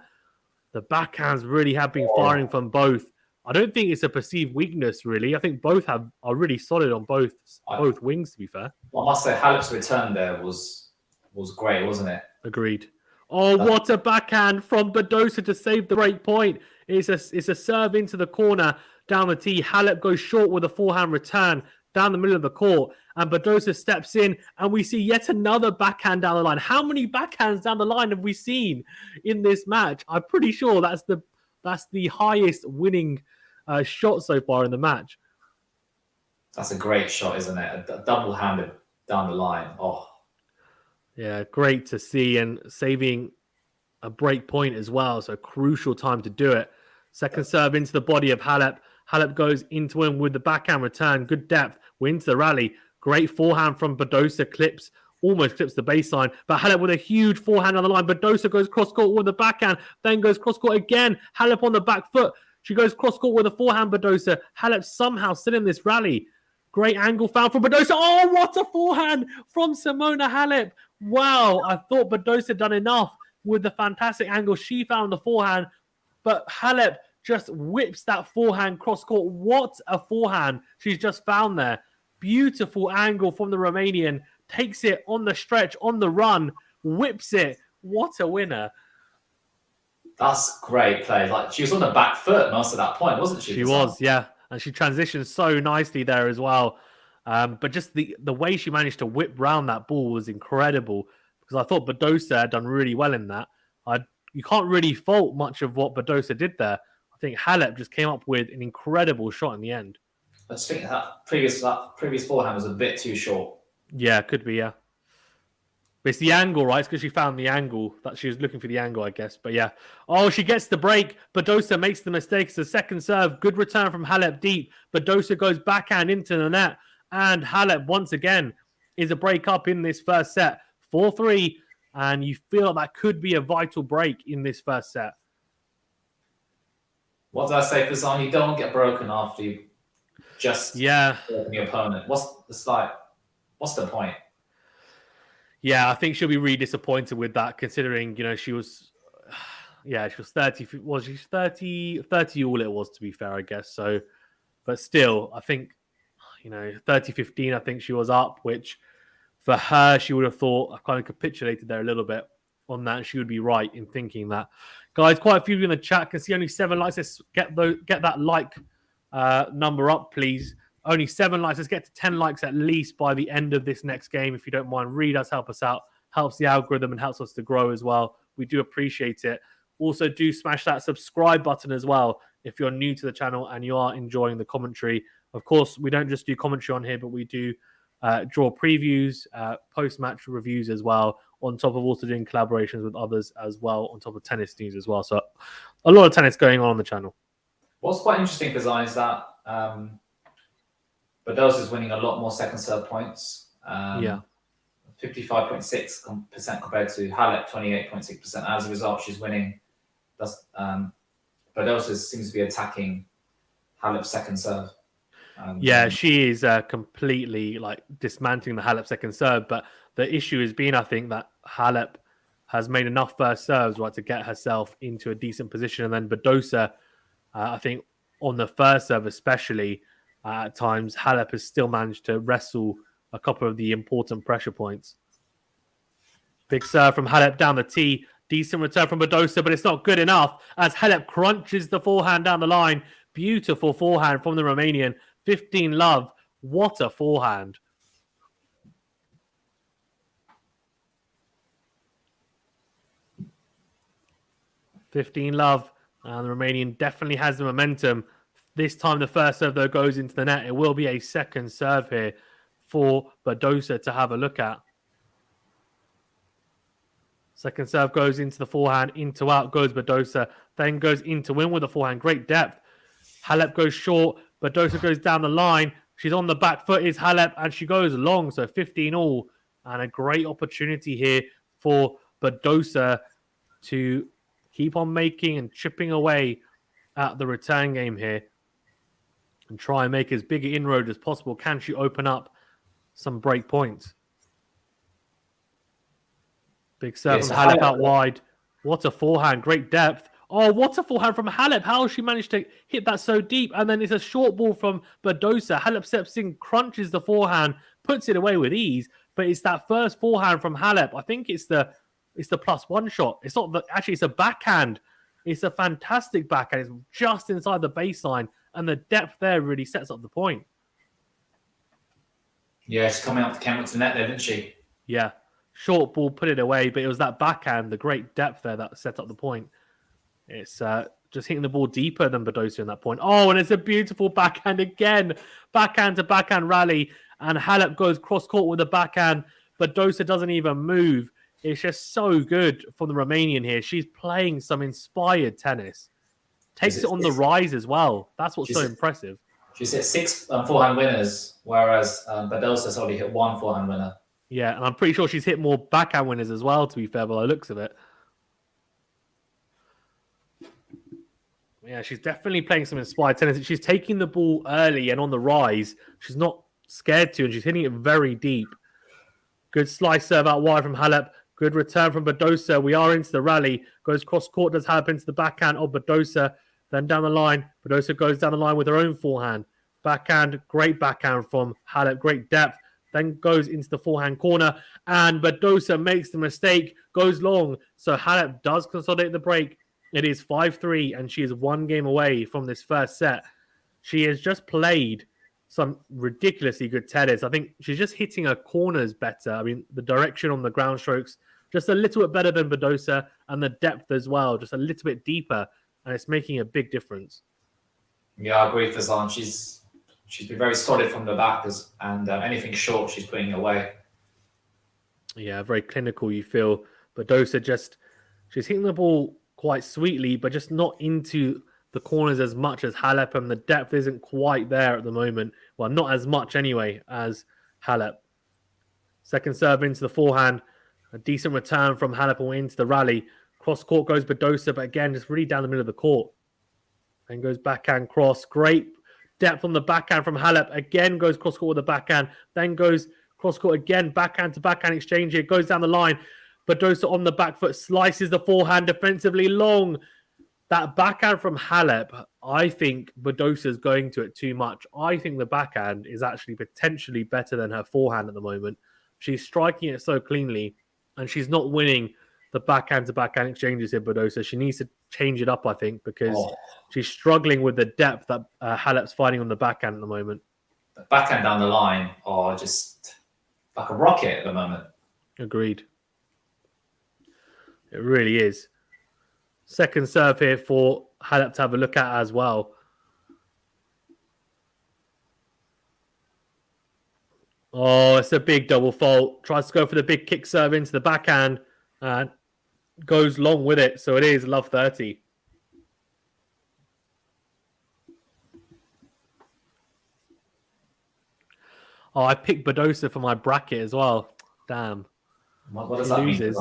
Speaker 1: The backhands really have been firing from both. I don't think it's a perceived weakness, really. I think both are really solid on both wings, to be fair.
Speaker 2: Well, I must say, Halep's return there was great, wasn't it?
Speaker 1: Agreed. Oh, what a backhand from Badosa to save the break point. It's a serve into the corner down the tee. Halep goes short with a forehand return down the middle of the court. And Badosa steps in and we see yet another backhand down the line. How many backhands down the line have we seen in this match? I'm pretty sure that's the highest winning shot so far in the match.
Speaker 2: That's a great shot, isn't it? A double-handed down the line. Oh.
Speaker 1: Yeah, great to see, and saving a break point as well. So crucial time to do it. Second serve into the body of Halep. Halep goes into him with the backhand return. Good depth. Wins the rally. Great forehand from Badosa. Almost clips the baseline. But Halep with a huge forehand on the line. Badosa goes cross-court with the backhand. Then goes cross-court again. Halep on the back foot. She goes cross-court with a forehand, Badosa. Halep somehow still in this rally. Great angle foul from Badosa. Oh, what a forehand from Simona Halep. Wow, I thought Badosa had done enough with the fantastic angle she found the forehand. But Halep just whips that forehand cross-court. What a forehand she's just found there. Beautiful angle from the Romanian. Takes it on the stretch, on the run. Whips it. What a winner.
Speaker 2: That's great play. Like, she was on the back foot most of that point, wasn't she?
Speaker 1: She was, yeah. And she transitioned so nicely there as well. But just the way she managed to whip round that ball was incredible. Because I thought Badosa had done really well in that. You can't really fault much of what Badosa did there. I think Halep just came up with an incredible shot in the end.
Speaker 2: I just think that previous forehand was a bit too short.
Speaker 1: Yeah, could be, yeah. But it's the angle, right? It's because she found the angle. That she was looking for the angle, I guess. But yeah. Oh, she gets the break. Badosa makes the mistake. It's the second serve. Good return from Halep deep. Badosa goes backhand into the net. And Halep, once again, is a break up in this first set. 4-3. And you feel that could be a vital break in this first set.
Speaker 2: What did I say, Fazan? You don't get broken after you just broken your opponent. What's the point?
Speaker 1: Yeah, I think she'll be really disappointed with that, considering, she was 30. Was she 30 all it was, to be fair, I guess. So, but still, I think, 30-15, I think she was up, which for her, she would have thought, I kind of capitulated there a little bit on that. She would be right in thinking that. Guys, quite a few of you in the chat can see only 7 likes. Let's get that like number up, please. Only 7 likes. Let's get to 10 likes at least by the end of this next game. If you don't mind, read us, help us out. Helps the algorithm and helps us to grow as well. We do appreciate it. Also, do smash that subscribe button as well if you're new to the channel and you are enjoying the commentary. Of course, we don't just do commentary on here, but we do draw previews, post-match reviews as well, on top of also doing collaborations with others as well, on top of tennis news as well. So a lot of tennis going on the channel. What's
Speaker 2: quite interesting, Kazan, is that Badosa is winning a lot more second serve points. 55.6% compared to Halep, 28.6%. As a result, she's winning. Badosa seems to be attacking Halep's second serve.
Speaker 1: She is completely dismantling the Halep second serve. But the issue has been, I think, that Halep has made enough first serves to get herself into a decent position. And then Badosa, I think, on the first serve especially, at times, Halep has still managed to wrestle a couple of the important pressure points. Big serve from Halep down the tee. Decent return from Badosa, but it's not good enough as Halep crunches the forehand down the line. Beautiful forehand from the Romanian. 15 love. What a forehand. $15 love. And the Romanian definitely has the momentum. This time the first serve, though, goes into the net. It will be a second serve here for Badosa to have a look at. Second serve goes into the forehand. Into out goes Badosa. Then goes into win with the forehand. Great depth. Halep goes short. Badosa goes down the line. She's on the back foot is Halep, and she goes long. So 15 all. And a great opportunity here for Badosa to keep on making and chipping away at the return game here and try and make as big an inroad as possible. Can she open up some break points? Big serve from Halep out wide. What a forehand. Great depth. Oh, what a forehand from Halep. How has she managed to hit that so deep? And then it's a short ball from Badosa. Halep steps in, crunches the forehand, puts it away with ease. But it's that first forehand from Halep. I think it's the +1 shot. It's not actually, it's a backhand. It's a fantastic backhand. It's just inside the baseline. And the depth there really sets up the point.
Speaker 2: Yeah, she's coming up the camera to net there, didn't she?
Speaker 1: Yeah. Short ball, put it away. But it was that backhand, the great depth there that set up the point. It's just hitting the ball deeper than Badosa in that point. Oh, and it's a beautiful backhand again. Backhand to backhand rally. And Halep goes cross-court with a backhand. Badosa doesn't even move. It's just so good from the Romanian here. She's playing some inspired tennis. Takes it on the rise as well. That's what's so impressive.
Speaker 2: She's hit 6 forehand winners, whereas Badosa's already hit 1 forehand winner.
Speaker 1: Yeah, and I'm pretty sure she's hit more backhand winners as well, to be fair, by the looks of it. Yeah, she's definitely playing some inspired tennis. She's taking the ball early and on the rise. She's not scared to, and she's hitting it very deep. Good slice serve out wide from Halep. Good return from Badosa. We are into the rally. Goes cross-court, does Halep into the backhand of Badosa. Then down the line, Badosa goes down the line with her own forehand. Backhand, great backhand from Halep. Great depth. Then goes into the forehand corner. And Badosa makes the mistake. Goes long. So Halep does consolidate the break. It is 5-3, and she is 1 game away from this first set. She has just played some ridiculously good tennis. I think she's just hitting her corners better. I mean, the direction on the ground strokes, just a little bit better than Badosa, and the depth as well, just a little bit deeper, and it's making a big difference.
Speaker 2: Yeah, I agree with Fazan. She's been very solid from the back, and anything short, she's putting away.
Speaker 1: Yeah, very clinical, you feel. Badosa she's hitting the ball quite sweetly, but just not into the corners as much as Halep, and the depth isn't quite there at the moment. Well, not as much anyway as Halep. Second serve into the forehand. A decent return from Halep into the rally. Cross court goes Badosa, but again, just really down the middle of the court. Then goes backhand cross. Great depth on the backhand from Halep. Again goes cross court with the backhand. Then goes cross court again. Backhand to backhand exchange here. Goes down the line. Badosa on the back foot. Slices the forehand defensively long. That backhand from Halep, I think Badosa's going to it too much. I think the backhand is actually potentially better than her forehand at the moment. She's striking it so cleanly, and she's not winning the backhand to backhand exchanges here, Badosa. She needs to change it up, I think, because she's struggling with the depth that Halep's finding on the backhand at the moment.
Speaker 2: The backhand down the line are just like a rocket at the moment.
Speaker 1: Agreed. It really is. Second serve here for Halep to have a look at as well. Oh, it's a big double fault. Tries to go for the big kick serve into the backhand and goes long with it. So it is love 30. Oh, I picked Badosa for my bracket as well. Damn.
Speaker 2: What does that mean?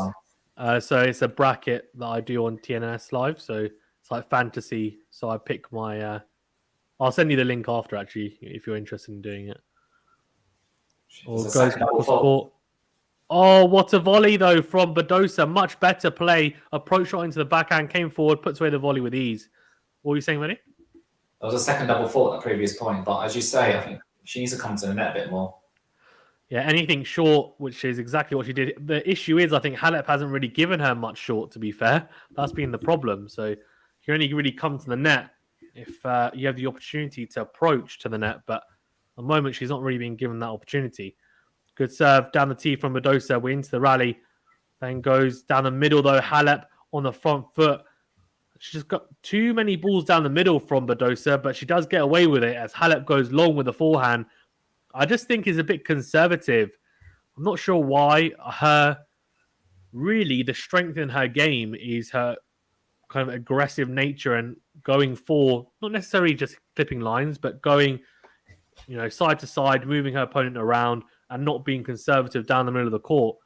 Speaker 1: So it's a bracket that I do on TNS Live. So it's like fantasy. So I pick my... I'll send you the link after, actually, if you're interested in doing it. Or goes cross court. Oh, what a volley, though, from Badosa. Much better play. Approach shot into the backhand, came forward, puts away the volley with ease. What were you saying, Vinny?
Speaker 2: There was a second double fault at the previous point. But as you say, I think she needs to come to the net a bit more.
Speaker 1: Yeah, anything short, which is exactly what she did. The issue is, I think Halep hasn't really given her much short, to be fair. That's been the problem. So you only really come to the net if you have the opportunity to approach to the net. But at the moment, she's not really being given that opportunity. Good serve down the tee from Badosa. We're into the rally. Then goes down the middle, though. Halep on the front foot. She's just got too many balls down the middle from Badosa, but she does get away with it as Halep goes long with the forehand. I just think is a bit conservative. I'm not sure why. The strength in her game is her kind of aggressive nature and going for, not necessarily just clipping lines, but going, side to side, moving her opponent around and not being conservative down the middle of the court.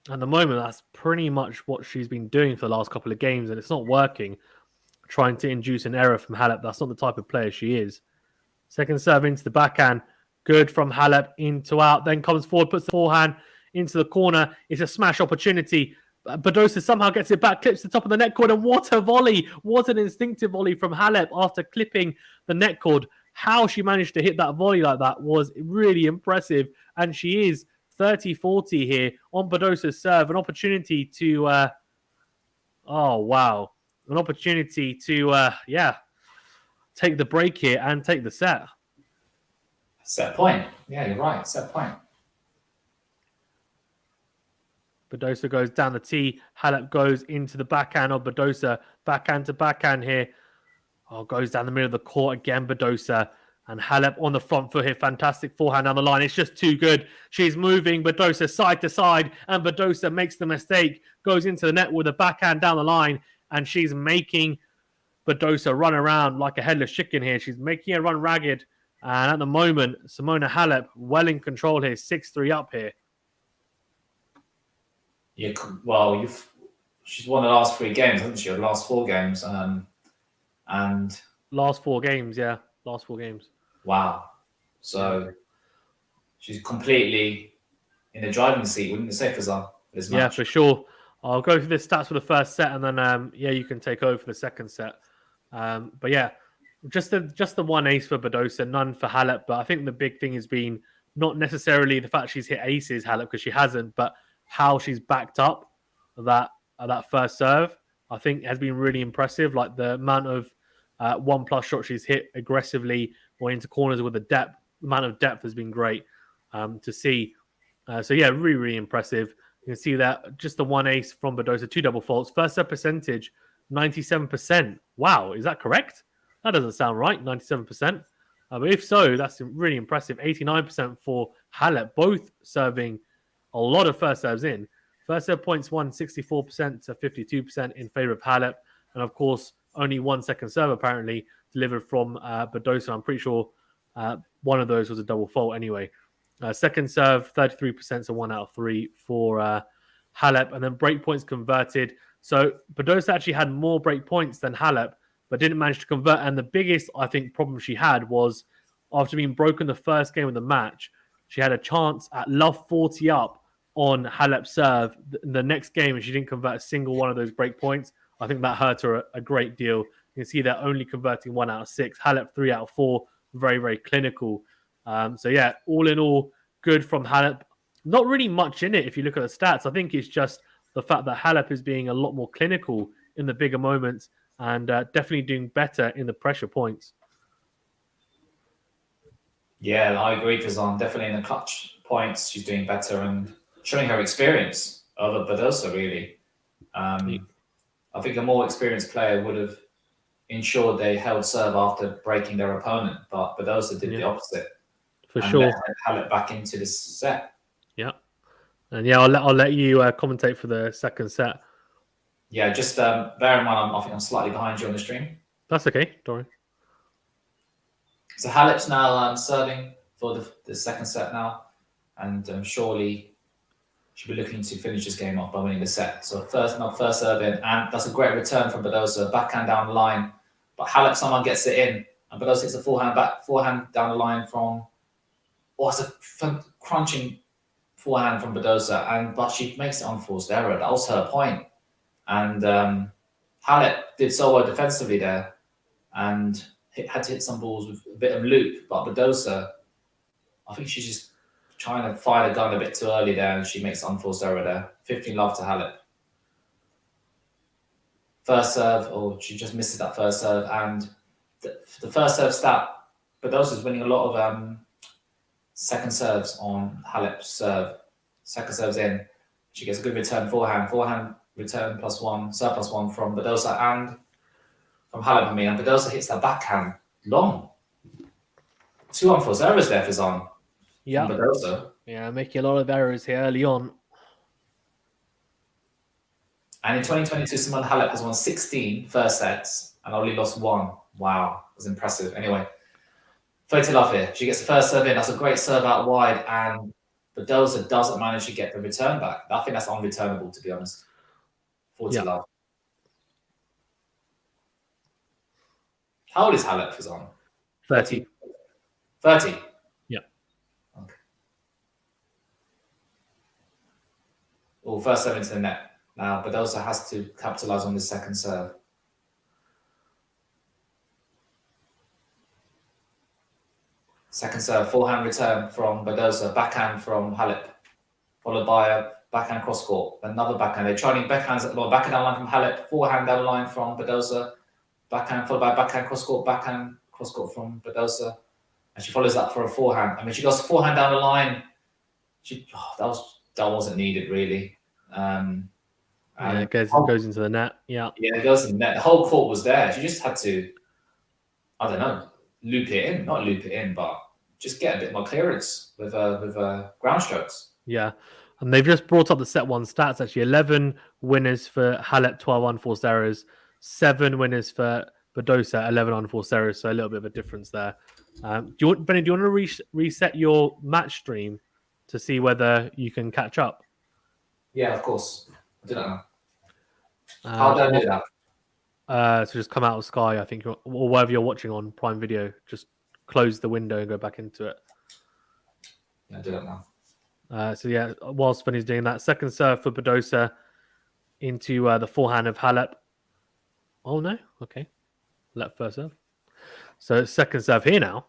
Speaker 1: At the moment, that's pretty much what she's been doing for the last couple of games, and it's not working. Trying to induce an error from Halep. That's not the type of player she is. Second serve into the backhand. Good from Halep into out. Then comes forward, puts the forehand into the corner. It's a smash opportunity. Badosa somehow gets it back, clips the top of the net cord, and what a volley. What an instinctive volley from Halep after clipping the net cord. How she managed to hit that volley like that was really impressive. And she is 30-40 here on Badosa's serve. An opportunity to... An opportunity to, take the break here and take the set.
Speaker 2: Set point. Yeah, you're right. Set point.
Speaker 1: Badosa goes down the tee. Halep goes into the backhand of Badosa. Backhand to backhand here. Oh, goes down the middle of the court again, Badosa. And Halep on the front foot here. Fantastic forehand down the line. It's just too good. She's moving Badosa side to side. And Badosa makes the mistake. Goes into the net with a backhand down the line. And she's making Badosa run around like a headless chicken here. She's making her run ragged. And at the moment, Simona Halep well in control here. 6-3 up here.
Speaker 2: Yeah, well, she's won the last 3 games, hasn't she? Or the last 4 games. And
Speaker 1: last 4 games, yeah. Last 4 games.
Speaker 2: Wow. So she's completely in the driving seat, wouldn't you say, Fazal?
Speaker 1: Yeah, for sure. I'll go through the stats for the first set, and then you can take over for the second set. But yeah, just the one ace for Badosa, none for Halep. But I think the big thing has been not necessarily the fact she's hit aces, Halep, because she hasn't, but how she's backed up that first serve, I think has been really impressive. Like the amount of 1+ shots she's hit aggressively or into corners with the amount of depth has been great to see. So yeah, really, really impressive. You can see that just the one ace from Badosa, 2 double faults. First serve percentage, 97%. Wow, is that correct? That doesn't sound right, 97%. But if so, that's really impressive. 89% for Halep, both serving a lot of first serves in. First serve points won 64% to 52% in favor of Halep. And of course, only 1 second serve apparently delivered from BADOSA. I'm pretty sure one of those was a double fault anyway. Second serve, 33%, so 1 out of 3 for Halep. And then break points converted. So BADOSA actually had more break points than Halep, but didn't manage to convert. And the biggest, I think, problem she had was after being broken the first game of the match, she had a chance at love 40 up on Halep's serve in the next game, and she didn't convert a single one of those break points. I think that hurt her a great deal. You can see they're only converting 1 out of 6. Halep 3 out of 4. Very, very clinical. So yeah, all in all, good from Halep. Not really much in it if you look at the stats. I think it's just the fact that Halep is being a lot more clinical in the bigger moments and definitely doing better in the pressure points.
Speaker 2: Yeah, I agree, Fazan. Definitely in the clutch points, she's doing better and showing her experience over BADOSA, really. I think a more experienced player would have ensured they held serve after breaking their opponent, but BADOSA did the opposite.
Speaker 1: For sure.
Speaker 2: Let Halep back into this set.
Speaker 1: Yeah. And yeah, I'll let you commentate for the second set.
Speaker 2: Yeah, just bear in mind, I think I'm slightly behind you on the stream.
Speaker 1: That's okay, don't worry.
Speaker 2: So Halep's now serving for the second set now, and surely she'll be looking to finish this game off by winning the set. So first serve in, and that's a great return from BADOSA, backhand down the line, but Halep someone gets it in, and BADOSA hits a forehand down the line from. Oh, it's a crunching forehand from BADOSA, but she makes it unforced error. That was her point, and Halep did so well defensively there, and had to hit some balls with a bit of loop, but BADOSA, I think she's just trying to fire the gun a bit too early there, and she makes unforced error there. 15 love to Halep. First serve, she just misses that first serve, and the first serve stat, BADOSA's winning a lot of second serves on Halep's serve. Second serves in, she gets a good return forehand return +1, serve +1 from BADOSA and from Halep, and BADOSA hits that backhand long. 2 unforced errors there for Zon.
Speaker 1: Yeah.
Speaker 2: BADOSA.
Speaker 1: Yeah, making a lot of errors here early on.
Speaker 2: And in 2022, Simona Halep has won 16 first sets and only lost 1. Wow, that's impressive. Anyway, 30 love here. She gets the first serve in. That's a great serve out wide, and BADOSA doesn't manage to get the return back. I think that's unreturnable, to be honest. 40 love. How old is Halep, Fazan?
Speaker 1: 30.
Speaker 2: 30?
Speaker 1: Yeah.
Speaker 2: Okay. Well, first serve into the net. Now, BADOSA has to capitalize on this second serve. Second serve, forehand return from BADOSA, backhand from Halep, followed by a backhand cross court. Another backhand. They're trying backhand down the line from Halep, forehand down the line from BADOSA, backhand followed by backhand cross court from BADOSA, and she follows that for a forehand. I mean, she goes forehand down the line. That wasn't needed really.
Speaker 1: It goes into the net. Yeah.
Speaker 2: Yeah, it goes in the net. The whole court was there. She just had to, I don't know, not loop it in, but just get a bit more clearance with ground strokes.
Speaker 1: Yeah. And they've just brought up the set 1 stats, actually. 11 winners for Halep, 12 unforced errors. 7 winners for BADOSA, 11 unforced errors. So a little bit of a difference there. Benny, do you want to reset your match stream to see whether you can catch up?
Speaker 2: Yeah, of course. I do not know. How do I do that?
Speaker 1: So just come out of Sky, I think, or whatever you're watching on Prime Video. Just close the window and go back into it.
Speaker 2: Yeah, I do that now.
Speaker 1: So yeah, whilst Benny's doing that, second serve for BADOSA into the forehand of Halep. Oh no, okay. Left first serve. So second serve here now.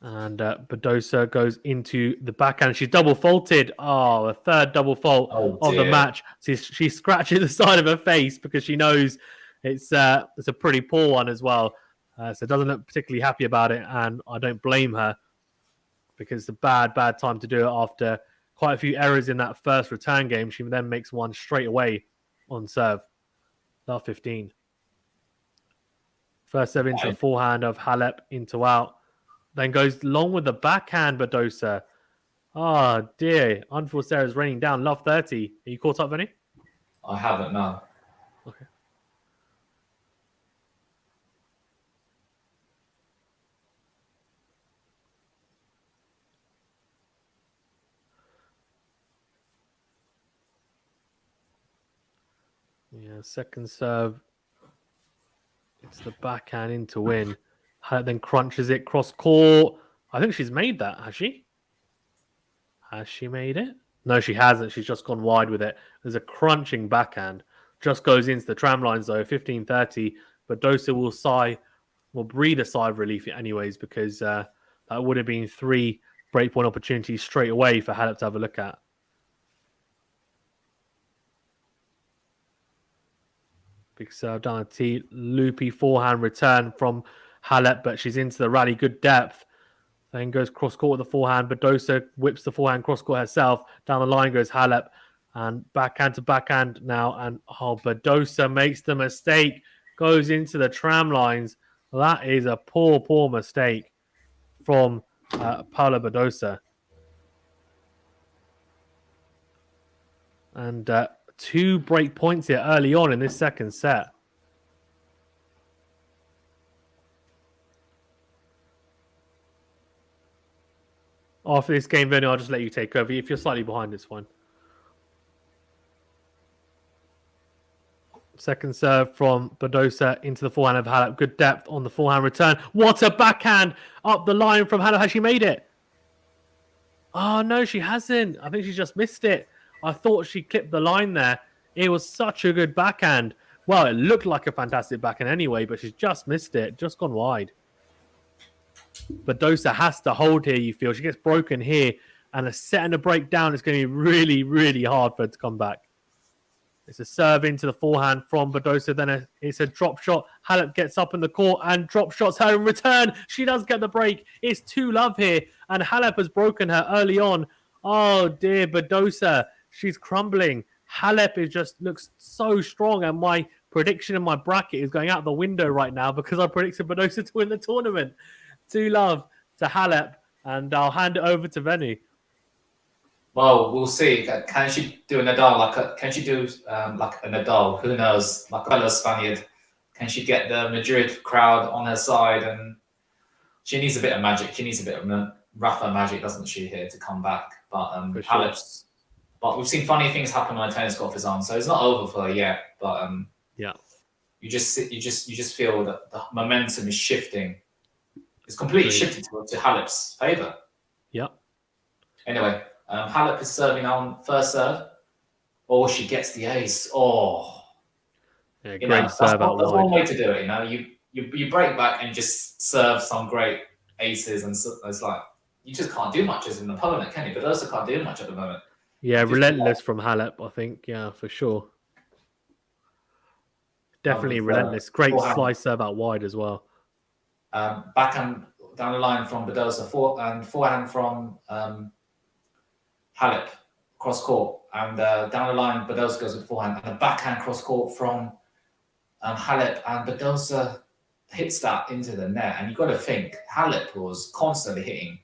Speaker 1: And BADOSA goes into the backhand. She's double faulted. Oh, a third double fault of the match. So she scratches the side of her face because she knows it's a pretty poor one as well. So doesn't look particularly happy about it. And I don't blame her because it's a bad time to do it after quite a few errors in that first return game. She then makes one straight away on serve. That 15. First serve into the forehand of Halep into out. Then goes long with the backhand, BADOSA. Oh dear. Unforced error is raining down. Love 30. Are you caught up, Vinny?
Speaker 2: I haven't, no.
Speaker 1: Okay. Yeah, second serve. It's the backhand in to win. Halep then crunches it cross court. I think she's made that, has she? Has she made it? No, she hasn't. She's just gone wide with it. There's a crunching backhand. Just goes into the tram lines though, 15-30. But Badosa will breathe a sigh of relief anyways, because that would have been 3 breakpoint opportunities straight away for Halep to have a look at. Big serve down the tee. Loopy forehand return from Halep, but she's into the rally. Good depth. Then goes cross court with the forehand. Badosa whips the forehand cross court herself. Down the line goes Halep. And backhand to backhand now. And Badosa makes the mistake. Goes into the tram lines. That is a poor, poor mistake from Paula Badosa. And 2 break points here early on in this second set. After this game, Vinny, I'll just let you take over. If you're slightly behind, it's fine. Second serve from Badosa into the forehand of Halep. Good depth on the forehand return. What a backhand up the line from Halep. Has she made it? Oh, no, she hasn't. I think she just missed it. I thought she clipped the line there. It was such a good backhand. Well, it looked like a fantastic backhand anyway, but she's just missed it. Just gone wide. Badosa has to hold here, you feel. She gets broken here, and a set and a break down is going to be really, really hard for her to come back. It's a serve into the forehand from Badosa. Then it's a drop shot. Halep gets up in the court and drop shots her in return. She does get the break. It's 2-love here, and Halep has broken her early on. Oh, dear, Badosa. She's crumbling. Halep looks so strong, and my prediction in my bracket is going out the window right now because I predicted Badosa to win the tournament. 2-love to Halep, and I'll hand it over to Venny.
Speaker 2: Well, we'll see. Can she do a Nadal? Can she do like a Nadal? Who knows? Like a fellow Spaniard. Can she get the Madrid crowd on her side? And she needs a bit of magic. She needs a bit of Rafa magic, doesn't she, here to come back? But Halep's. But we've seen funny things happen on a tennis court for Zan, so it's not over for her yet. But
Speaker 1: yeah,
Speaker 2: you just feel that the momentum is shifting. It's completely shifted to Halep's favor.
Speaker 1: Yeah.
Speaker 2: Anyway. Halep is serving on first serve. Oh, she gets the ace. Oh,
Speaker 1: yeah, great serve out wide.
Speaker 2: That's one way to do it. You know, you break back and just serve some great aces, and so, it's like you just can't do much as an opponent, can you? But also can't do much at the moment.
Speaker 1: Yeah, relentless from Halep, I think. Yeah, for sure. Definitely relentless. Great slice serve out wide as well.
Speaker 2: Backhand down the line from Badosa, forehand from Halep, cross court, and down the line, Badosa goes with forehand, and a backhand cross court from Halep, and Badosa hits that into the net. And you've got to think, Halep was constantly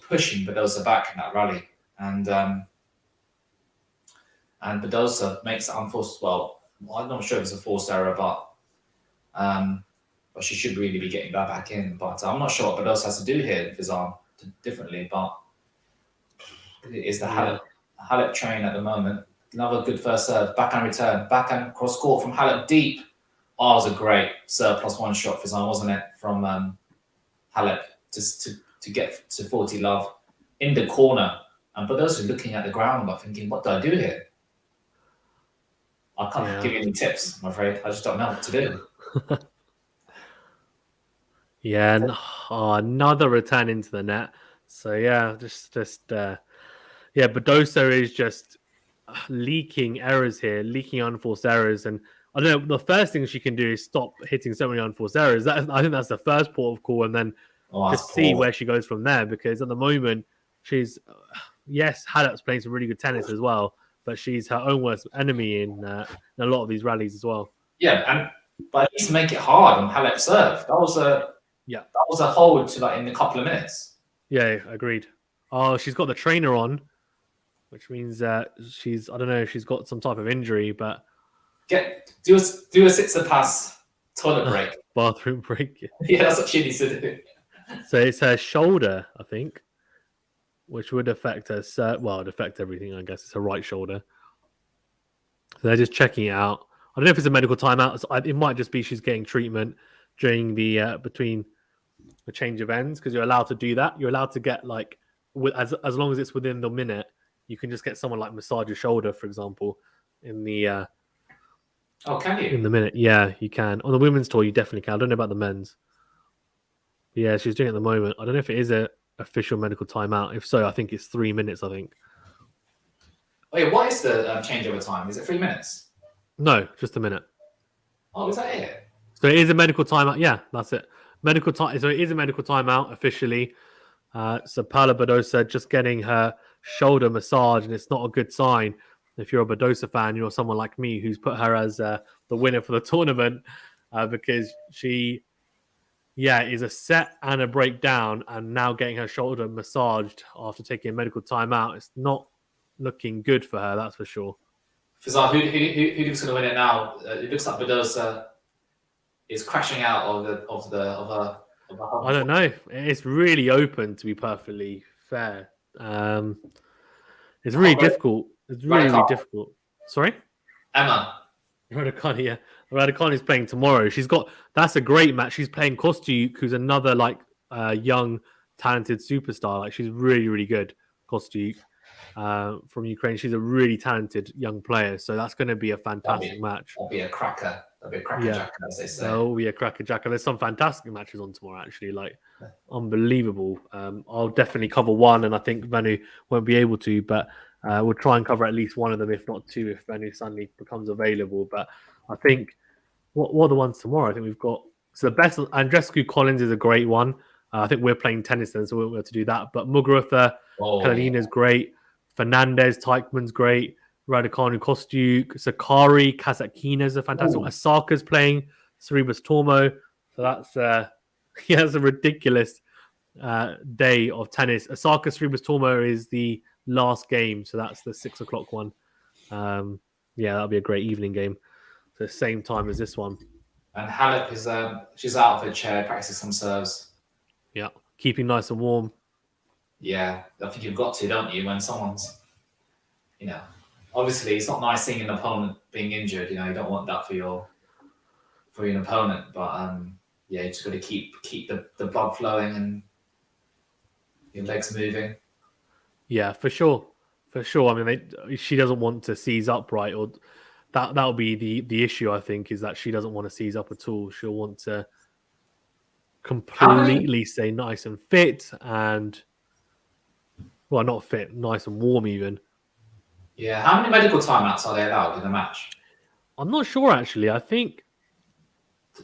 Speaker 2: pushing Badosa back in that rally, and Badosa makes it unforced. Well, I'm not sure if it's a forced error, but she should really be getting that back in. But I'm not sure what Badosa has to do here with his arm differently, but. It is the Halep train at the moment. Another good first serve. Backhand return. Backhand cross court from Halep deep. Oh, it was a great serve +1 shot for Zan, wasn't it? From Halep to get to 40-love in the corner. And Badosa looking at the ground, but thinking, what do I do here? I can't give you any tips, I'm afraid. I just don't know what to do.
Speaker 1: Yeah, and another return into the net. So yeah, Badosa is just leaking errors here, leaking unforced errors. And I don't know, the first thing she can do is stop hitting so many unforced errors. I think that's the first port of call, and then just see where she goes from there. Because at the moment, she's, Halep's playing some really good tennis as well, but she's her own worst enemy in a lot of these rallies as well.
Speaker 2: Yeah, but at least make it hard on Halep's serve. That was a hold to in a couple of minutes.
Speaker 1: Yeah, agreed. Oh, she's got the trainer on, which means she's, I don't know, she's got some type of injury, but
Speaker 2: Do a sixer pass toilet break.
Speaker 1: bathroom break.
Speaker 2: Yeah, that's what she needs to do.
Speaker 1: So it's her shoulder, I think, which would affect her. Well, it'd affect everything, I guess. It's her right shoulder. So they're just checking it out. I don't know if it's a medical timeout. It might just be she's getting treatment during the between the change of ends, because you're allowed to do that. You're allowed to get like as long as it's within the minute, you can just get someone like massage your shoulder, for example, in the
Speaker 2: Oh, can you?
Speaker 1: in the minute. Yeah, you can. On the women's tour, you definitely can. I don't know about the men's. Yeah, she's doing it at the moment. I don't know if it is a official medical timeout. If so, I think it's 3 minutes. I think.
Speaker 2: Wait, what is the changeover time? Is it 3 minutes?
Speaker 1: No, just a minute.
Speaker 2: Oh, is that it?
Speaker 1: So it is a medical timeout. Yeah, that's it. Medical time. So it is a medical timeout officially. So Paula BADOSA just getting her shoulder massage, and it's not a good sign. If you're a BADOSA fan, you're someone like me who's put her as the winner for the tournament because she, is a set and a breakdown, and now getting her shoulder massaged after taking a medical timeout. It's not looking good for her, that's for sure.
Speaker 2: Fazal, who's going to win it now? It looks like BADOSA is crashing out of her.
Speaker 1: I don't know. It's really open, to be perfectly fair. It's really difficult. It's really difficult. Sorry?
Speaker 2: Emma.
Speaker 1: Raducanu, yeah. Raducanu is playing tomorrow. That's a great match. She's playing Kostyuk, who's another like young, talented superstar. Like she's really, really good. Kostyuk from Ukraine. She's a really talented young player. So that's going to be a fantastic match.
Speaker 2: That'll be a cracker. That'll be a cracker jacker, as they say.
Speaker 1: That'll be a cracker jacker. There's some fantastic matches on tomorrow, actually. Like unbelievable. I'll definitely cover one, and I think Vanu won't be able to, but we'll try and cover at least one of them, if not two, if Vanu suddenly becomes available. But I think what are the ones tomorrow? I think we've got the best. Andrescu Collins is a great one. I think we're playing tennis then, so we'll be able to do that. But Muguruza, Kalina is great. Fernandez, Teichmann's great. Raducanu, Kostyuk, Sakari, Kazakina is a fantastic one. Osaka's playing Cerebus Tormo. So that's that's a ridiculous day of tennis. Osaka Cerebus Tormo is the last game, so that's the 6 o'clock one. That'll be a great evening game. So same time as this one.
Speaker 2: And Halep is she's out of her chair practicing some serves.
Speaker 1: Yeah, keeping nice and warm.
Speaker 2: Yeah, I think you've got to, don't you? When someone's, obviously it's not nice seeing an opponent being injured. You don't want that for your opponent. But you just got to keep the blood flowing and your legs moving.
Speaker 1: Yeah, for sure. I mean, she doesn't want to seize up, right? Or that'll be the issue. I think is that she doesn't want to seize up at all. She'll want to completely stay nice and fit and. Well, not fit, nice and warm even.
Speaker 2: Yeah, how many medical timeouts are they allowed in a match?
Speaker 1: I'm not sure actually. I think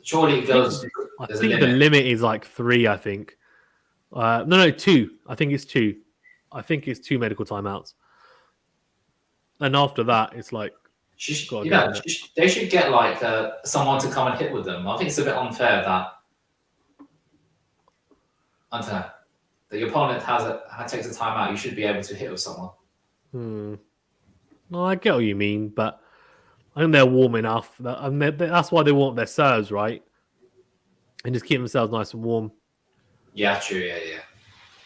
Speaker 2: surely it goes.
Speaker 1: I think the limit is like 3. I think. No, 2. I think it's 2. I think it's 2 medical timeouts, and after that, it's like
Speaker 2: they should get like someone to come and hit with them. I think it's a bit unfair that. I don't know. The opponent takes a timeout, you should be able to hit with someone.
Speaker 1: No, I get what you mean, but I think they're warm enough. That's why they want their serves, right? And just keep themselves nice and warm.
Speaker 2: Yeah, true. Yeah.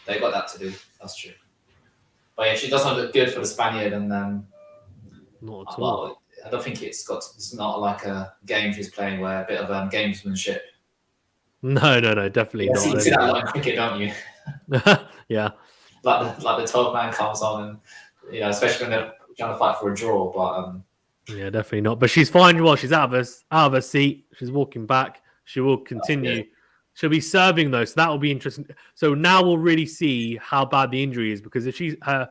Speaker 2: They got that to do. That's true. But yeah, she doesn't look good for the Spaniard, and
Speaker 1: not at all.
Speaker 2: Well, I don't think it's not like a game she's playing where a bit of gamesmanship.
Speaker 1: No, definitely not.
Speaker 2: You see that a lot in cricket, don't you?
Speaker 1: Yeah.
Speaker 2: Like the 12 man comes on, and especially when they're trying to fight for a draw. But
Speaker 1: yeah, definitely not. But she's fine. Well, she's out of her seat. She's walking back. She will continue. She'll be serving though, so that will be interesting. So now we'll really see how bad the injury is, because if her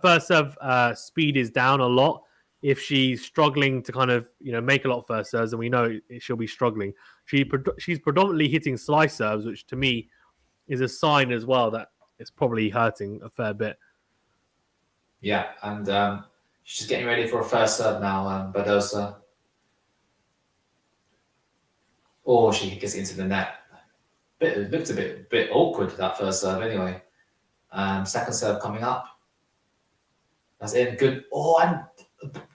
Speaker 1: first serve speed is down a lot, if she's struggling to kind of make a lot of first serves, and we know she'll be struggling. She's predominantly hitting slice serves, which to me is a sign as well that it's probably hurting a fair bit.
Speaker 2: Yeah, and she's getting ready for a first serve now, BADOSA. She gets into the net. It looked a bit awkward, that first serve anyway. Second serve coming up. That's in. Good. Oh, and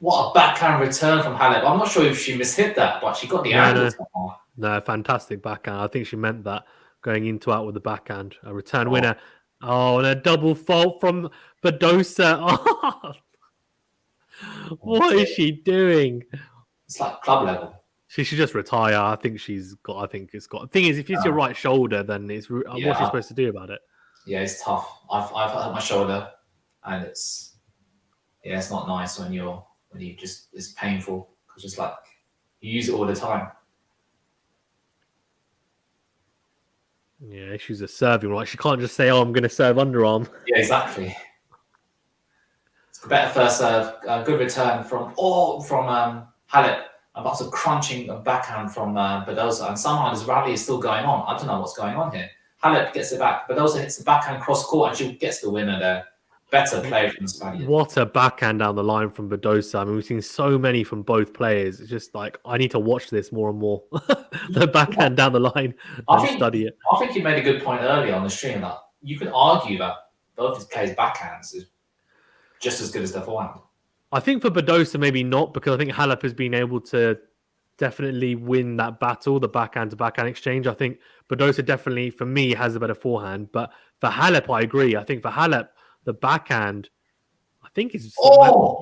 Speaker 2: what a backhand return from Halep. I'm not sure if she mishit that, but she got the angle somehow.
Speaker 1: No, fantastic backhand. I think she meant that going into out with the backhand. A return winner. Oh, and a double fault from Badosa. Oh. What is she doing?
Speaker 2: It's like club level.
Speaker 1: She should just retire. I think it's got. The thing is, if it's your right shoulder, then it's what's she supposed to do about it?
Speaker 2: Yeah, it's tough. I've hurt my shoulder, and it's not nice when you just, it's painful because it's like you use it all the time.
Speaker 1: Yeah, she's a serving, right? She can't just say, "Oh, I'm going to serve underarm."
Speaker 2: Yeah, exactly. It's a better first serve. Good return from Halep. And lots of crunching and backhand from Badosa. And somehow this rally is still going on. I don't know what's going on here. Halep gets it back. Badosa hits the backhand cross court and she gets the winner there. Better play from the Spaniard.
Speaker 1: What a backhand down the line from Badosa. I mean, we've seen so many from both players. It's just like, I need to watch this more and more. The backhand down the line and study it.
Speaker 2: I think you made a good point earlier on the stream that you could argue that both his players' backhands is just as good as their forehand.
Speaker 1: I think for Badosa, maybe not, because I think Halep has been able to definitely win that battle, the backhand to backhand exchange. I think Badosa definitely, for me, has a better forehand. But for Halep, I agree. I think for Halep, the backhand, I think is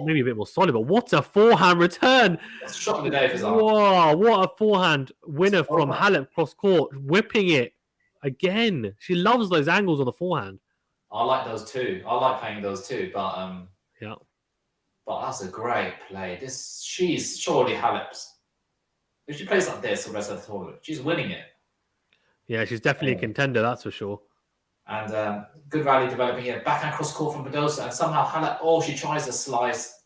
Speaker 1: maybe a bit more solid. But what a forehand return!
Speaker 2: That's a shot of the day for Zara.
Speaker 1: Wow, what a forehand winner from Halep cross court, whipping it again. She loves those angles on the forehand.
Speaker 2: I like those too. I like playing those too. But
Speaker 1: yeah.
Speaker 2: But that's a great play. She's surely Halep's. If she plays like this the rest of the tournament, she's winning it.
Speaker 1: Yeah, she's definitely a contender, that's for sure.
Speaker 2: And good rally developing here. Backhand cross court from Badosa, and somehow Halep, she tries a slice.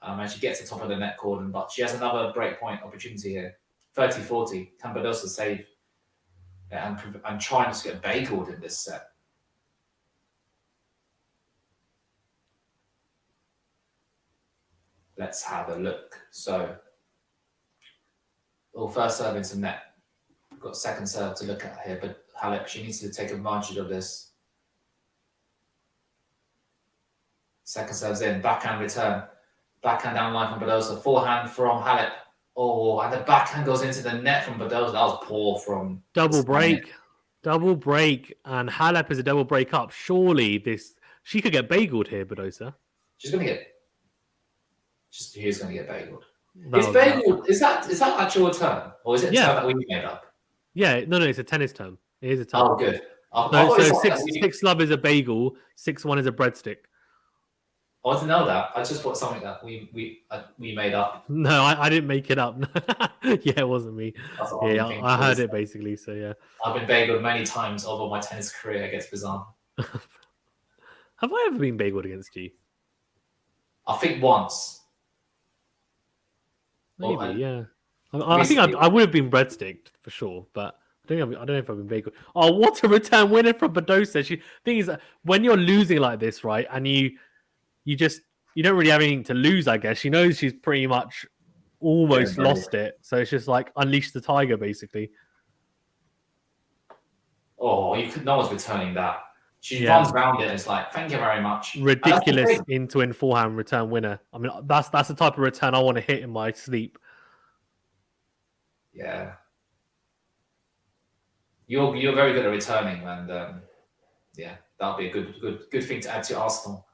Speaker 2: And she gets the top of the net cordon, but she has another breakpoint opportunity here. 30-40. Can Badosa save? Yeah, and try not to get bageled in this set. Let's have a look. So, first serve into net. We've got second serve to look at here, but Halep, she needs to take advantage of this. Second serve's in, backhand return. Backhand down the line from Badosa. Forehand from Halep. Oh, and the backhand goes into the net from Badosa. That was poor from...
Speaker 1: Double break. And Halep is a double break up. Surely she could get bageled here, Badosa.
Speaker 2: She's going to get... He's going to get bageled. Is that actual a term? Or is it a term that we made up?
Speaker 1: Yeah, no, it's a tennis term. It is a term.
Speaker 2: Oh, good.
Speaker 1: So 6-love is a bagel, 6-1 is a breadstick.
Speaker 2: I didn't know that. I just thought something that we made up.
Speaker 1: No, I didn't make it up. Yeah, it wasn't me. Yeah, I heard it basically, so yeah.
Speaker 2: I've been bageled many times over my tennis career against Bizarre.
Speaker 1: Have I ever been bageled against you?
Speaker 2: I think once.
Speaker 1: Maybe, yeah. I think I would have been breadsticked for sure, but I don't know if I've been bageled. Oh, what a return winner from Badosa! Thing is, when you're losing like this, right, and you don't really have anything to lose, I guess. She knows she's pretty much almost lost it, so it's just like unleash the tiger, basically.
Speaker 2: Oh, no one's returning that. She runs around it and it's like, thank you very much.
Speaker 1: Ridiculous in forehand return winner. I mean, that's the type of return I want to hit in my sleep.
Speaker 2: Yeah. You're very good at returning, and that'll be a good thing to add to Arsenal.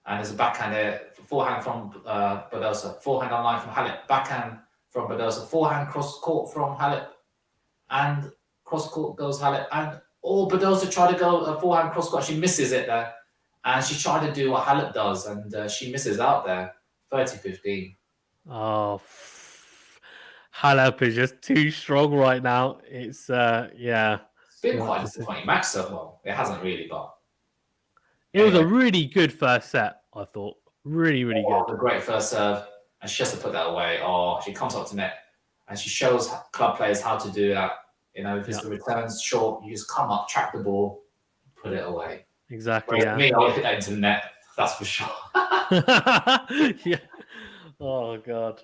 Speaker 2: And there's a backhand here, forehand from Badosa, forehand online from Halep, backhand from Badosa, forehand cross court from Halep, and cross court goes Halep, and Badosa tried to go a forehand cross court. She misses it there. And she tried to do what Halep does, and she misses out there. 30-15.
Speaker 1: Oh, Halep is just too strong right now. It's, yeah.
Speaker 2: It's been quite disappointing. Max served well. It hasn't really, but...
Speaker 1: It was a really good first set, I thought. Really, really good.
Speaker 2: A great first serve. And she has to put that away. She comes up to net. And she shows club players how to do that. You know, if the return's short, you just come up, track the ball, put it away.
Speaker 1: Exactly.
Speaker 2: Whereas me, I would hit that into the net. That's for sure.
Speaker 1: Yeah. Oh God,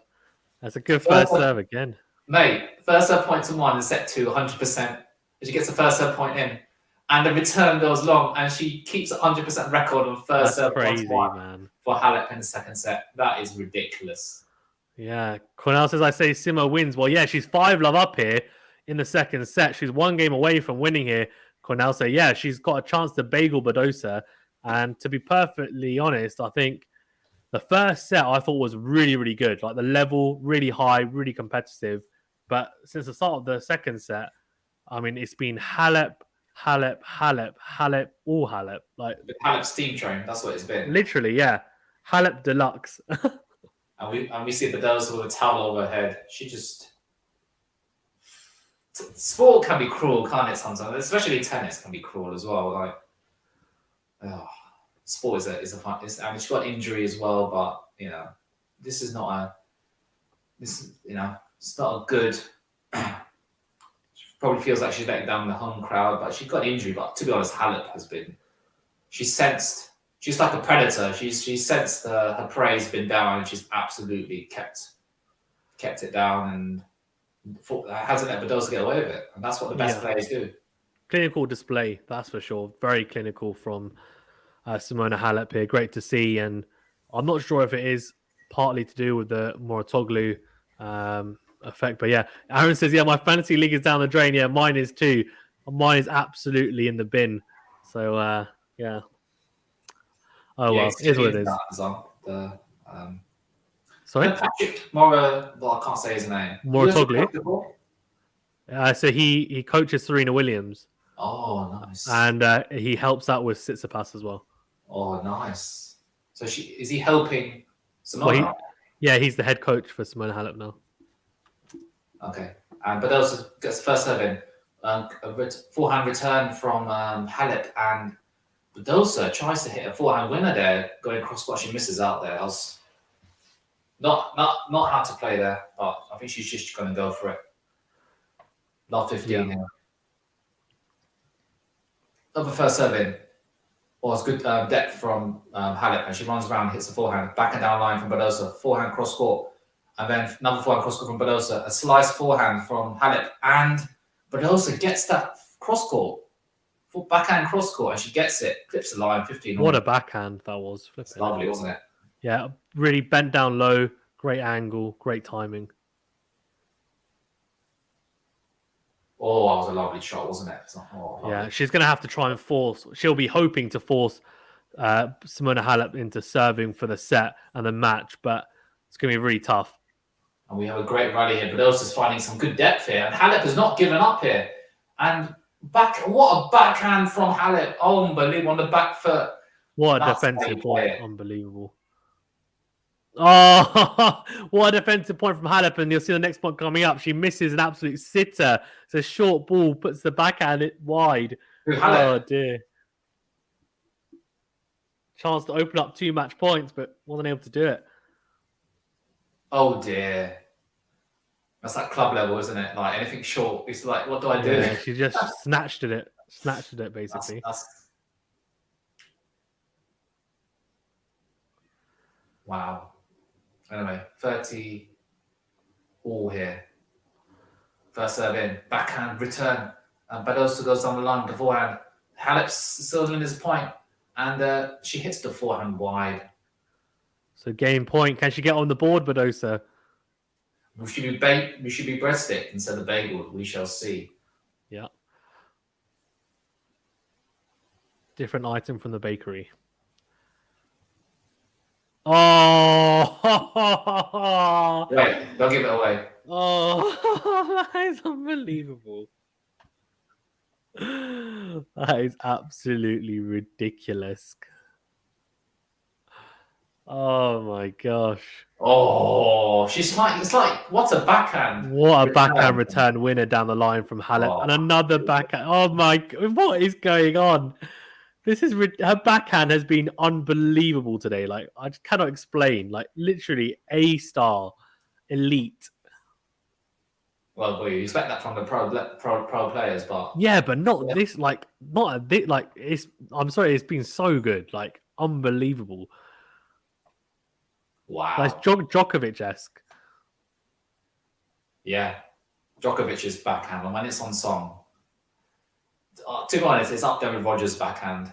Speaker 1: that's a good first serve again,
Speaker 2: mate. First serve point to 1 in set 2, 100%. She gets the first serve point in, and the return goes long, and she keeps a 100% record of first serve
Speaker 1: crazy,
Speaker 2: 1-1
Speaker 1: man.
Speaker 2: for Halep in the second set. That is ridiculous.
Speaker 1: Yeah, Cornell says, I say Simo wins. Well, yeah, she's 5-love up here in the second set. She's 1 game away from winning here. Cornell say, yeah, she's got a chance to bagel Badosa. And to be perfectly honest, I think the first set I thought was really, really good. Like the level, really high, really competitive. But since the start of the second set, I mean, it's been Halep, Halep, Halep, Halep, all Halep. Like
Speaker 2: The Halep steam train, that's what it's been.
Speaker 1: literally, yeah. Halep deluxe.
Speaker 2: And we see Badosa with a towel over her head. She just... Sport can be cruel, can't it, sometimes? Especially tennis can be cruel as well. Like, sport is a fun... I mean, she got injury as well, but, you know, this is not a... it's not a good... She probably feels like she's letting down the home crowd, but she got injury. But to be honest, Halep has been... She's sensed... She's like a predator. She's sensed her prey's been down, and she's absolutely kept it down, and hasn't let Badosa get away with it. And that's what the best players do.
Speaker 1: Clinical display, that's for sure. Very clinical from Simona Halep here. Great to see, and I'm not sure if it is partly to do with the Moratoglu effect, but yeah. Aaron says, yeah, my fantasy league is down the drain. Yeah, mine is too. Mine is absolutely in the bin. So yeah. Oh, well, it is what it is. Sorry?
Speaker 2: Patrick Mora, well, I can't say his name.
Speaker 1: Moratoglu. So he coaches Serena Williams.
Speaker 2: Oh, nice.
Speaker 1: And he helps out with Tsitsipas as well.
Speaker 2: Oh, nice. So is he helping Simona?
Speaker 1: Well, he's the head coach for Simona Halep now.
Speaker 2: Okay. But Badosa gets first serve in. A forehand return from Halep, and Badosa tries to hit a forehand winner there, going cross court. She misses out there. I was not how to play there, but I think she's just going to go for it. Not 15 here. Another first serve in. Oh, it's good depth from Halep, and she runs around, hits the forehand, back and down line from Badosa, forehand cross court, and then another forehand cross court from Badosa, a slice forehand from Halep, and Badosa gets that cross court. Backhand cross court, and she gets it, clips the line, 15.
Speaker 1: What a backhand that was.
Speaker 2: It's lovely, wasn't it?
Speaker 1: Yeah, really bent down low, great angle, great timing.
Speaker 2: Oh, that was a lovely shot, wasn't it?
Speaker 1: Yeah, she's going to have to try and force. She'll be hoping to force Simona Halep into serving for the set and the match, but it's going to be really tough.
Speaker 2: And we have a great rally here. Badosa's finding some good depth here, and Halep has not given up here. And what a backhand from Halep. Oh, unbelievable. On the back foot.
Speaker 1: What a defensive point. Unbelievable. Oh, what a defensive point from Halep. And you'll see the next point coming up. She misses an absolute sitter. It's a short ball, puts the backhand wide. Oh, dear. Chance to open up 2 match points, but wasn't able to do it.
Speaker 2: Oh, dear. That's like club level, isn't it? Like anything short, it's like, what do I do?
Speaker 1: Yeah, she just snatched at it. Snatched at it, basically.
Speaker 2: Wow. Anyway, 30 all here. First serve in, backhand return, and Badosa goes down the line with the forehand. Halep's still doing his point, and she hits the forehand wide.
Speaker 1: So game point. Can she get on the board, Badosa?
Speaker 2: We should be breadstick instead of bagel. We shall see.
Speaker 1: Yeah. Different item from the bakery. Oh!
Speaker 2: Wait, don't give it away.
Speaker 1: Oh, that is unbelievable. That is absolutely ridiculous. Oh my gosh.
Speaker 2: Oh, it's like, what a backhand.
Speaker 1: What a backhand return winner down the line from Halep. And another backhand. Oh my God. What is going on? Her backhand has been unbelievable today. Like, I just cannot explain. Like, literally A star, elite.
Speaker 2: Well, you expect that from the pro players, but
Speaker 1: yeah, but not this. Like, not a bit. Like, I'm sorry, it's been so good. Like, unbelievable.
Speaker 2: Wow.
Speaker 1: Like Djokovic-esque.
Speaker 2: Yeah, Djokovic's backhand. When it's on song, To be honest, it's up there with Rogers' backhand.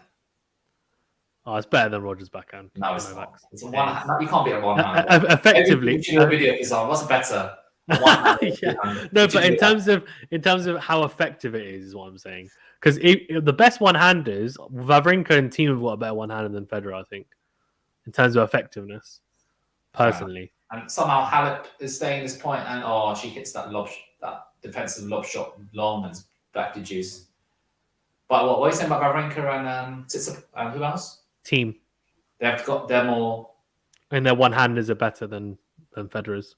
Speaker 1: Oh, it's better than Rogers' backhand.
Speaker 2: No, it's
Speaker 1: No,
Speaker 2: not.
Speaker 1: Max.
Speaker 2: It's a
Speaker 1: It
Speaker 2: one.
Speaker 1: is.
Speaker 2: No, you can't beat a one hand.
Speaker 1: Effectively.
Speaker 2: Maybe you a video of his on. What's better? A one hand or
Speaker 1: Yeah.
Speaker 2: two-handed?
Speaker 1: No,
Speaker 2: Would you
Speaker 1: but
Speaker 2: do
Speaker 1: in terms of how effective it is what I'm saying. Because the best one-handers, Wawrinka and Team have got a better one-hander than Federer, I think, in terms of effectiveness. Personally,
Speaker 2: and somehow Halep is staying this point, and she hits that that defensive lob shot long and back to juice. But what are you saying about Wawrinka and who else?
Speaker 1: Team.
Speaker 2: They're more,
Speaker 1: and their one-handers are better than Federer's.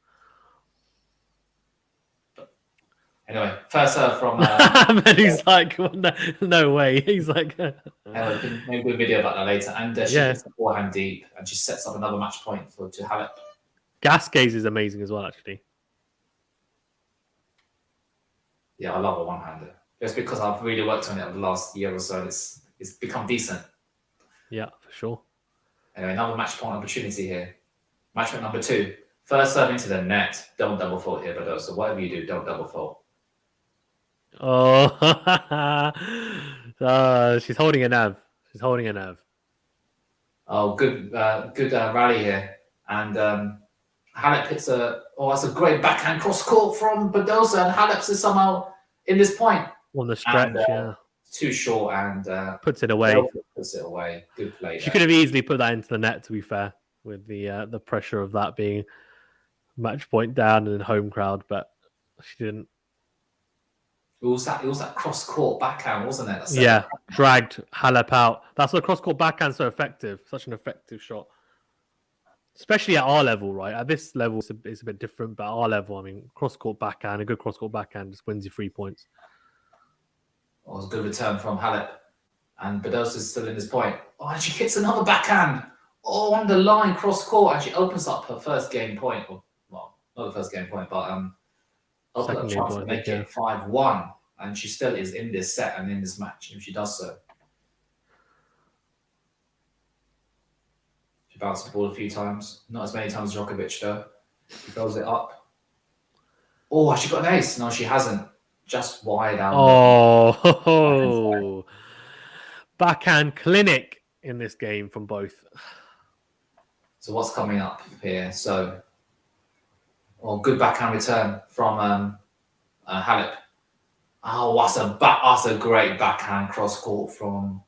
Speaker 2: Anyway, first serve from.
Speaker 1: And he's like, well, no way. He's like,
Speaker 2: maybe a video about that later. And she hits the forehand deep, and she sets up another match point to Halep.
Speaker 1: Gasquez is amazing as well, actually.
Speaker 2: Yeah, I love a one-hander. Just because I've really worked on it over the last year or so, it's become decent.
Speaker 1: Yeah, for sure.
Speaker 2: Anyway, another match point opportunity here. Match point number 2. First serve into the net. Don't double fault here, but so whatever you do, don't double fault.
Speaker 1: Oh, she's holding a nav. She's holding a nav.
Speaker 2: Oh, good rally here. And Halep hits that's a great backhand cross court from BADOSA, and Halep's is somehow in this point.
Speaker 1: On the stretch, yeah.
Speaker 2: Too short and
Speaker 1: puts it away.
Speaker 2: Puts it away. Good play.
Speaker 1: She could have easily put that into the net, to be fair, with the pressure of that being match point down and home crowd, but she didn't.
Speaker 2: It was that cross court backhand, wasn't it?
Speaker 1: Yeah, dragged Halep out. That's why cross court backhand so effective. Such an effective shot, especially at our level, right? At this level, it's a bit different, but at our level, I mean, cross court backhand, a good cross court backhand just wins you 3 points.
Speaker 2: It was a good return from Halep, and BADOSA's still in this point. Oh, and she hits another backhand. Oh, on the line, cross court, and she opens up her first game point. Well, not the first game point, but opens up a chance to make it 5-1, and she still is in this set and in this match if she does so. She bounced the ball a few times, not as many times as Djokovic though. She throws it up. Oh, she got an ace. No, she hasn't. Just wide out.
Speaker 1: Oh, backhand clinic in this game from both.
Speaker 2: So what's coming up here? So, good backhand return from Halep. Oh, that's a great backhand cross court from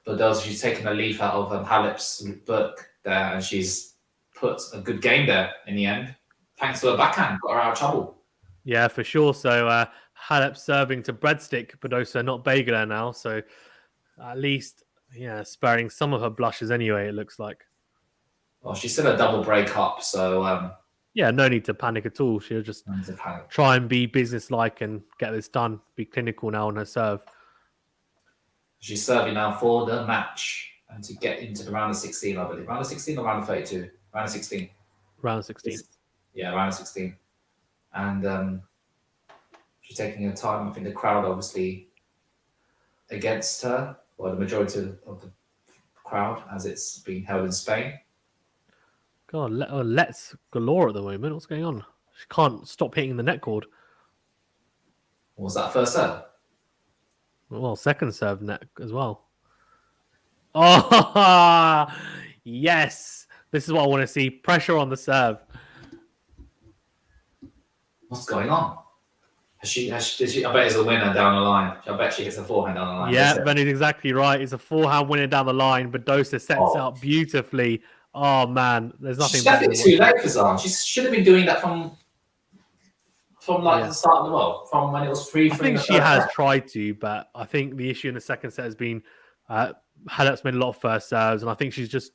Speaker 2: BADOSA. She's taken a leaf out of Halep's book there, and she's put a good game there in the end. Thanks to her backhand, got her out of trouble.
Speaker 1: Yeah, for sure. So Halep serving to breadstick, BADOSA not Bagler now. So at least, sparing some of her blushes anyway, it looks like.
Speaker 2: Well, she's still a double break up, so...
Speaker 1: no need to panic at all. She'll just try and be businesslike and get this done. Be clinical now on her serve.
Speaker 2: She's serving now for the match and to get into the round of 16, I believe. Round of 16 or round of 32? Round of 16.
Speaker 1: Round of 16.
Speaker 2: Yeah, round of 16. And she's taking her time. I think the crowd obviously against her, or the majority of the crowd, as it's being held in Spain.
Speaker 1: God, let's galore at the moment. What's going on? She can't stop hitting the net cord.
Speaker 2: What was that, first serve?
Speaker 1: Well, second serve net as well. Oh, yes. This is what I want to see. Pressure on the serve.
Speaker 2: What's going on? I bet it's a winner down the line. I bet she hits a forehand down the line.
Speaker 1: Yeah, Benny's exactly right. It's a forehand winner down the line. BADOSA sets it up beautifully. Oh, man. There's nothing better.
Speaker 2: She's definitely too late for Zahn. She should have been doing that from the start of the world, from when it was free.
Speaker 1: I think she has tried to, but I think the issue in the second set has been Halep's made a lot of first serves, and I think she's just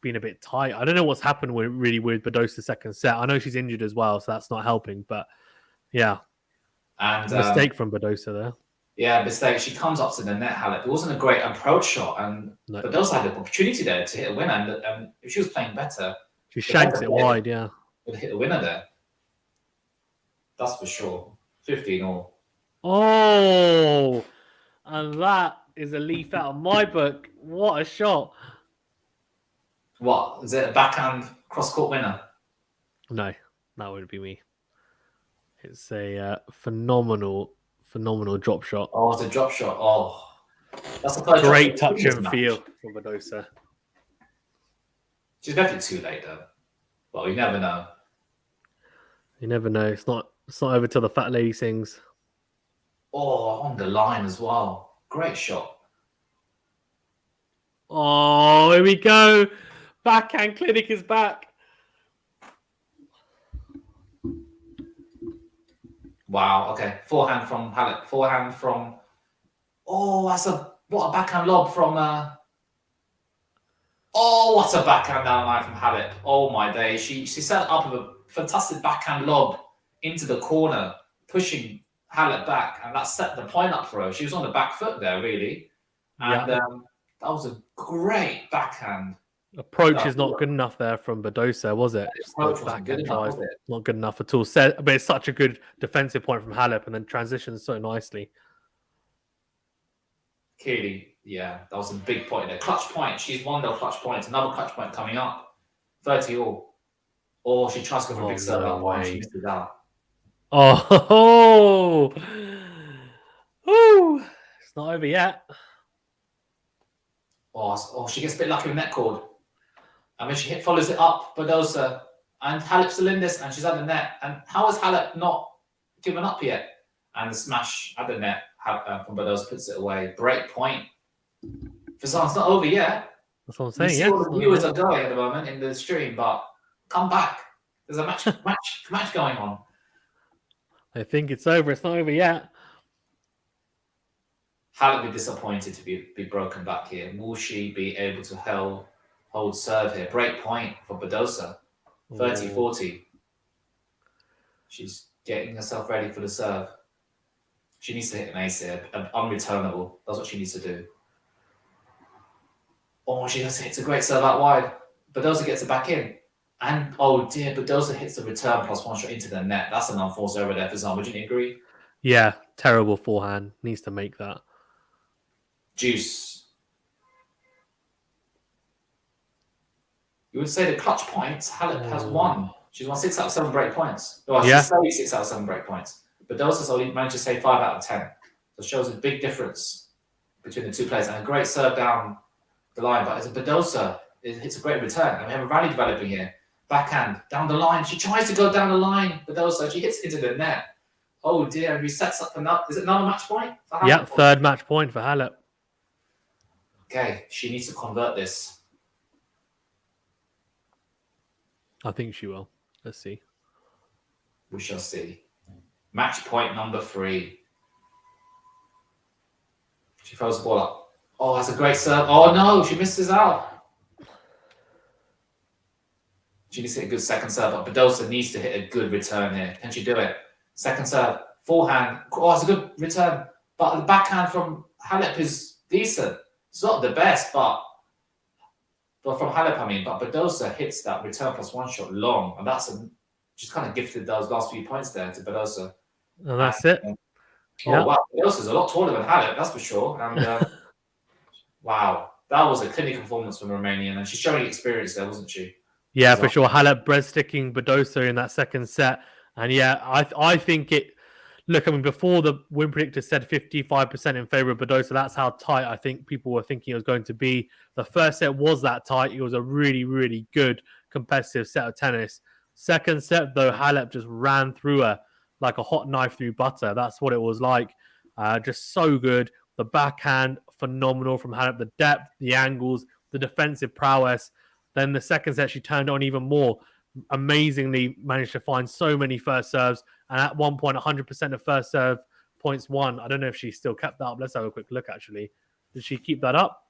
Speaker 1: been a bit tight. I don't know what's happened with BADOSA's second set. I know she's injured as well, so that's not helping, but yeah.
Speaker 2: And
Speaker 1: mistake from BADOSA there.
Speaker 2: Yeah, mistake. She comes up to the net, Halep. It wasn't a great approach shot, and BADOSA had an opportunity there to hit a winner, and if she was playing better...
Speaker 1: She shanks it wide, yeah.
Speaker 2: Would hit a winner there. That's for sure. 15-all.
Speaker 1: Oh! And that is a leaf out of my book. What a shot.
Speaker 2: What? Is it a backhand cross-court winner?
Speaker 1: No, that wouldn't be me. It's a phenomenal Phenomenal drop shot.
Speaker 2: Oh, it's a drop shot. Oh, that's the first
Speaker 1: Great
Speaker 2: drop
Speaker 1: touch and feel from Badosa.
Speaker 2: She's definitely too late though. Well, you never know.
Speaker 1: You never know. It's not over till the fat lady sings.
Speaker 2: Oh, on the line as well. Great shot.
Speaker 1: Oh, here we go. Backhand clinic is back.
Speaker 2: Wow. Okay. Forehand from Halep. Forehand from. Oh, what a backhand lob from. Oh, what a backhand down the line from Halep. Oh my day. She set up with a fantastic backhand lob into the corner, pushing Halep back, and that set the point up for her. She was on the back foot there, really. And that was a great backhand.
Speaker 1: Approach is not good enough there from Badosa, was it?
Speaker 2: Wasn't good enough, was it?
Speaker 1: Not good enough at all. But it's such a good defensive point from Halep, and then transitions so nicely.
Speaker 2: Clearly, yeah, that was a big point there. Clutch point. She's won the clutch points. Another clutch point coming up. 30 all. Or she tries to go for a big serve out wide. She misses out.
Speaker 1: Oh, it's not over yet.
Speaker 2: Oh, she gets a bit lucky with net cord. And when she follows it up, Badosa, and Halep's still in this, and she's at the net. And how has Halep not given up yet? And the smash at the net from Badosa puts it away. Break point. Fazan's not over yet.
Speaker 1: That's what I'm saying. Yeah,
Speaker 2: all the viewers are going at the moment in the stream, but come back. There's a match going on.
Speaker 1: I think it's over. It's not over yet.
Speaker 2: Halep be disappointed to be broken back here. Will she be able to hold serve here? Break point for Badosa. 30-40. She's getting herself ready for the serve. She needs to hit an ace here. Unreturnable. That's what she needs to do. Oh, she hits a great serve out wide. Badosa gets it back in. And, oh dear, Badosa hits the return plus one shot into the net. That's an unforced error there for Zan. Would you agree?
Speaker 1: Yeah, terrible forehand. Needs to make that.
Speaker 2: Juice. You would say the clutch points, Halep has won. She's won 6 out of 7 break points. Well, she's saved 6 out of 7 break points. Badosa's only managed to save 5 out of 10. So it shows a big difference between the two players. And a great serve down the line. But as a Badosa, it's a great return. And we have a rally developing here. Backhand, down the line. She tries to go down the line. Badosa, she hits into the net. Oh dear, and resets up another. Is it another match point for Halep?
Speaker 1: Yeah, third match point for Halep.
Speaker 2: Okay, she needs to convert this.
Speaker 1: I think she will. Let's see.
Speaker 2: We shall see. Match point number 3. She throws the ball up. Oh, that's a great serve. Oh no, she misses out. She needs to hit a good second serve, but Badosa needs to hit a good return here. Can she do it? Second serve, forehand. Oh, it's a good return. But the backhand from Halep is decent. It's not the best, but from Halep, I mean. But Badosa hits that return plus one shot long, and she's kind of gifted those last few points there to Badosa.
Speaker 1: And that's it.
Speaker 2: Oh, wow. Badosa's a lot taller than Halep, that's for sure. And wow, that was a clinical performance from the Romanian, and she's showing experience there, wasn't she?
Speaker 1: Yeah, for sure. Halep breadsticking Badosa in that second set. And yeah, I think it... Look, I mean, before the win predictor said 55% in favor of Badosa, that's how tight I think people were thinking it was going to be. The first set was that tight. It was a really, really good competitive set of tennis. Second set, though, Halep just ran through her like a hot knife through butter. That's what it was like. Just so good. The backhand, phenomenal from Halep. The depth, the angles, the defensive prowess. Then the second set, she turned on even more. Amazingly managed to find so many first serves. And at one point, 100% of first serve points won. I don't know if she still kept that up. Let's have a quick look, actually. Did she keep that up?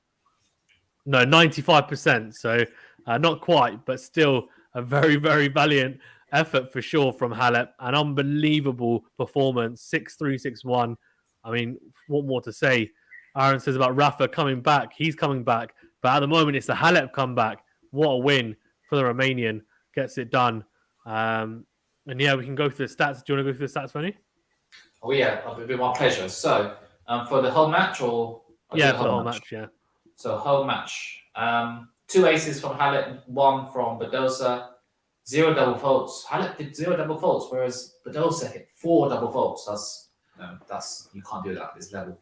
Speaker 1: No, 95%. So not quite, but still a very, very valiant effort for sure from Halep. An unbelievable performance. 6-3, 6-1. I mean, what more to say? Aaron says about Rafa coming back. He's coming back. But at the moment, it's the Halep comeback. What a win for the Romanian. Gets it done. And yeah, we can go through the stats. Do you want to go through the stats, Fanny?
Speaker 2: Oh yeah, it'll be my pleasure. So, for the whole match, or
Speaker 1: yeah, for the whole match, yeah.
Speaker 2: So whole match. 2 aces from Halep, 1 from Badosa, 0 double faults. Halep did 0 double faults, whereas Badosa hit 4 double faults. That's You can't do that at this level.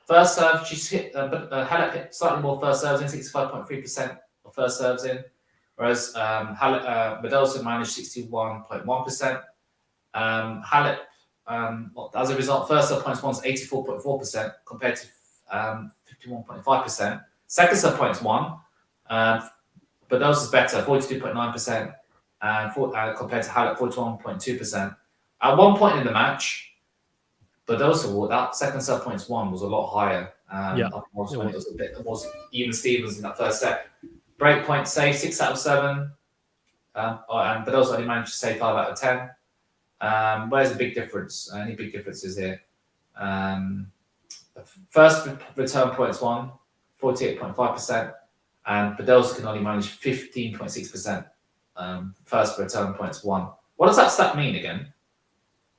Speaker 2: First serve, she's hit, but Halep hit slightly more first serves in, 65.3% of first serves in, whereas BADOSA managed 61.1%. Halep, as a result, first serve points won 84.4% compared to 51.5%. Second serve points won, BADOSA's better, 42.9%, compared to Halep, 41.2%. At one point in the match, BADOSA, that second serve points won was a lot higher. It was even Stevens in that first set. Break point save 6 out of 7, and BADOSA only managed to save 5 out of 10. Where's the big difference? Any big differences here? First return points won, 48.5%, and BADOSA can only manage 15.6%. First return points won. What does that stat mean again?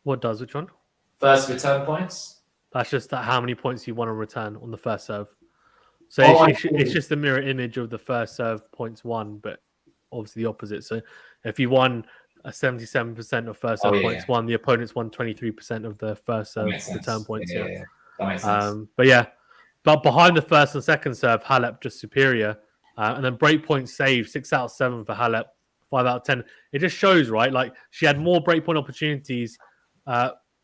Speaker 1: What does which one?
Speaker 2: First return points.
Speaker 1: That's just how many points you want to return on the first serve. So it's just the mirror image of the first serve points won, but obviously the opposite. So if you won a 77% of first serve points won, the opponents won 23% of the first serve return points.
Speaker 2: Yeah. That makes sense.
Speaker 1: But behind the first and second serve, Halep just superior. And then breakpoint save 6 out of 7 for Halep, 5 out of 10. It just shows, right? Like she had more breakpoint opportunities.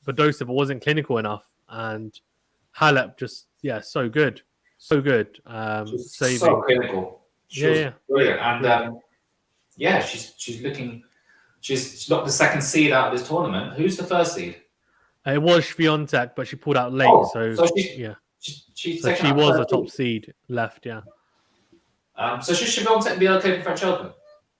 Speaker 1: BADOSA, but wasn't clinical enough, and Halep just so good. Saving.
Speaker 2: So clinical. She's brilliant, and she's not the second seed out of this tournament. Who's the first seed?
Speaker 1: It was Swiatek, but she pulled out late, so she was a top seed left.
Speaker 2: So should Swiatek be okay for French Open?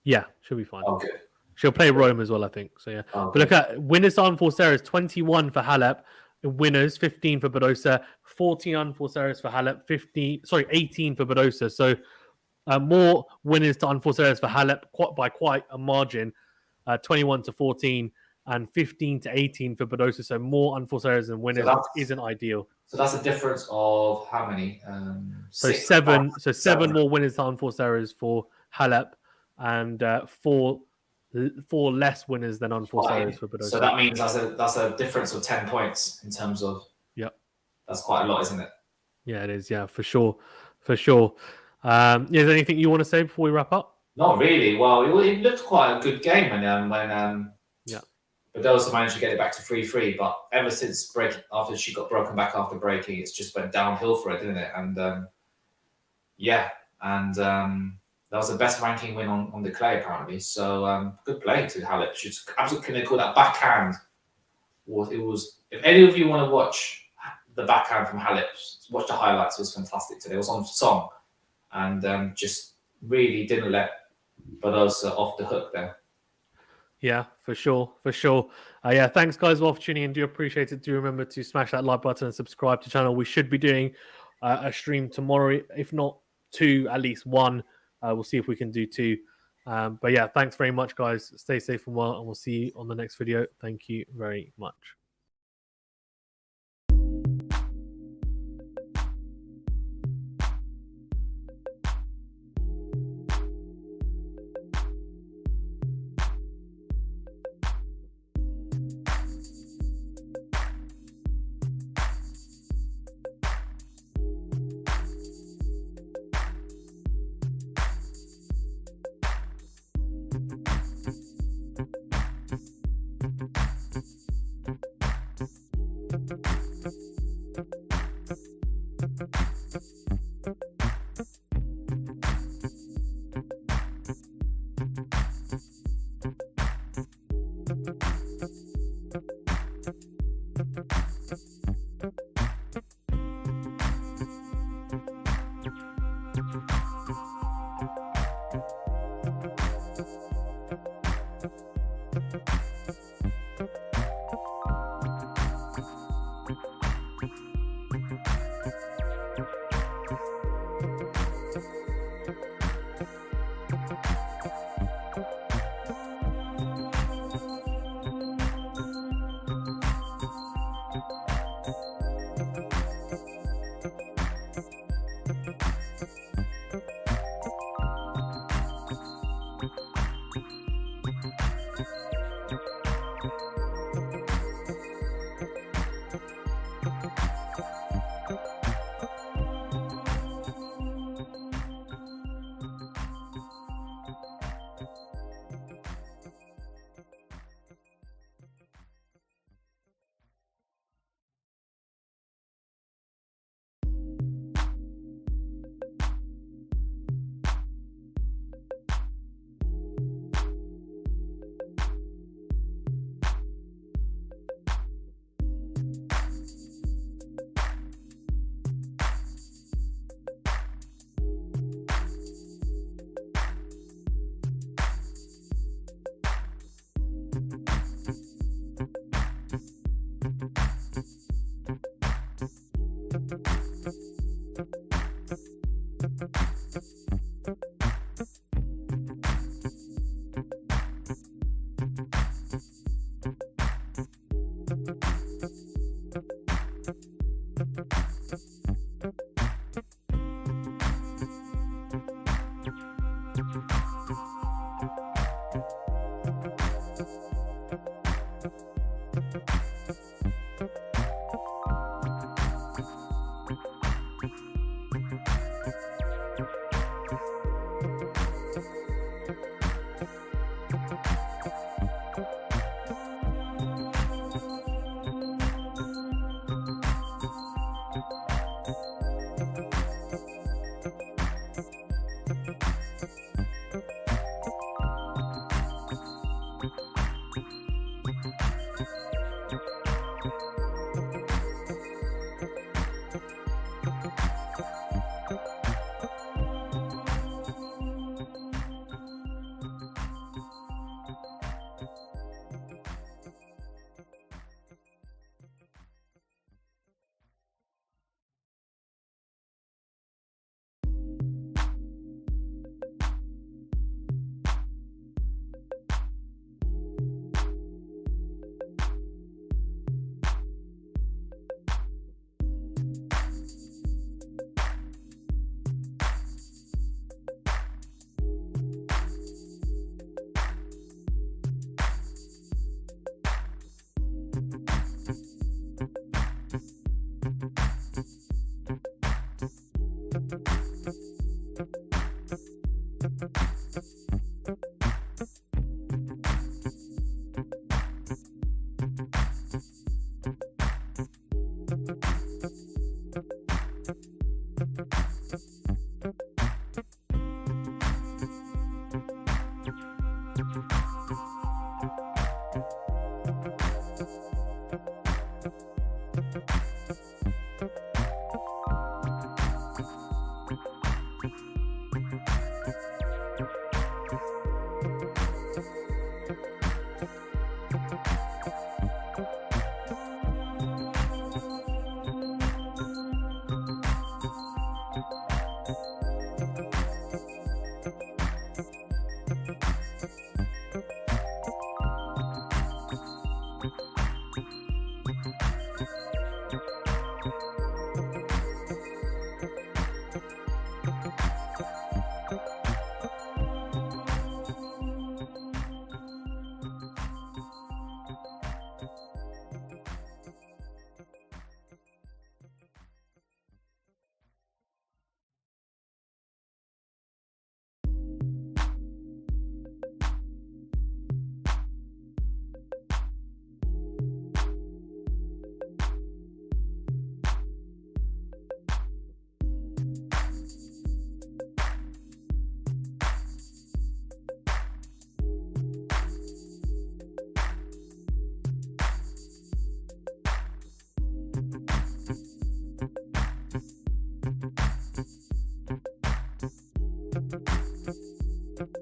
Speaker 1: Yeah, she'll be fine.
Speaker 2: Oh, good.
Speaker 1: She'll play Rome as well, I think. So yeah. But look at winners unforced errors, 21 for Halep, winners 15 for BADOSA, 14 unforced errors for Halep, 18 for BADOSA. So more winners to unforced errors for Halep by quite a margin, 21 to 14 and 15 to 18 for BADOSA. So more unforced errors than winners isn't ideal.
Speaker 2: So that's a difference of how many?
Speaker 1: Seven more winners to unforced errors for Halep, and four less winners than unforced errors for BADOSA.
Speaker 2: So that means that's a difference of 10 points in terms of.
Speaker 1: Yep.
Speaker 2: That's quite a lot, isn't it?
Speaker 1: Yeah, it is. Yeah, for sure. Is there anything you want to say before we wrap up?
Speaker 2: Not really. Well, it looked quite a good game when BADOSA managed to get it back to 3-3. But ever since after she got broken back after breaking, it's just went downhill for her, didn't it? And that was the best ranking win on the clay, apparently. So good play to Halep. She's absolutely clinical. That backhand was. If any of you want to watch the backhand from Halep, watch the highlights. It was fantastic today. It was on song, and just really didn't let BADOSA off the hook there.
Speaker 1: Yeah, for sure. Thanks guys for tuning in. Do appreciate it. Do remember to smash that like button and subscribe to the channel. We should be doing a stream tomorrow, if not 2, at least 1. We'll see if we can do 2. Thanks very much, guys. Stay safe and well, and we'll see you on the next video. Thank you very much.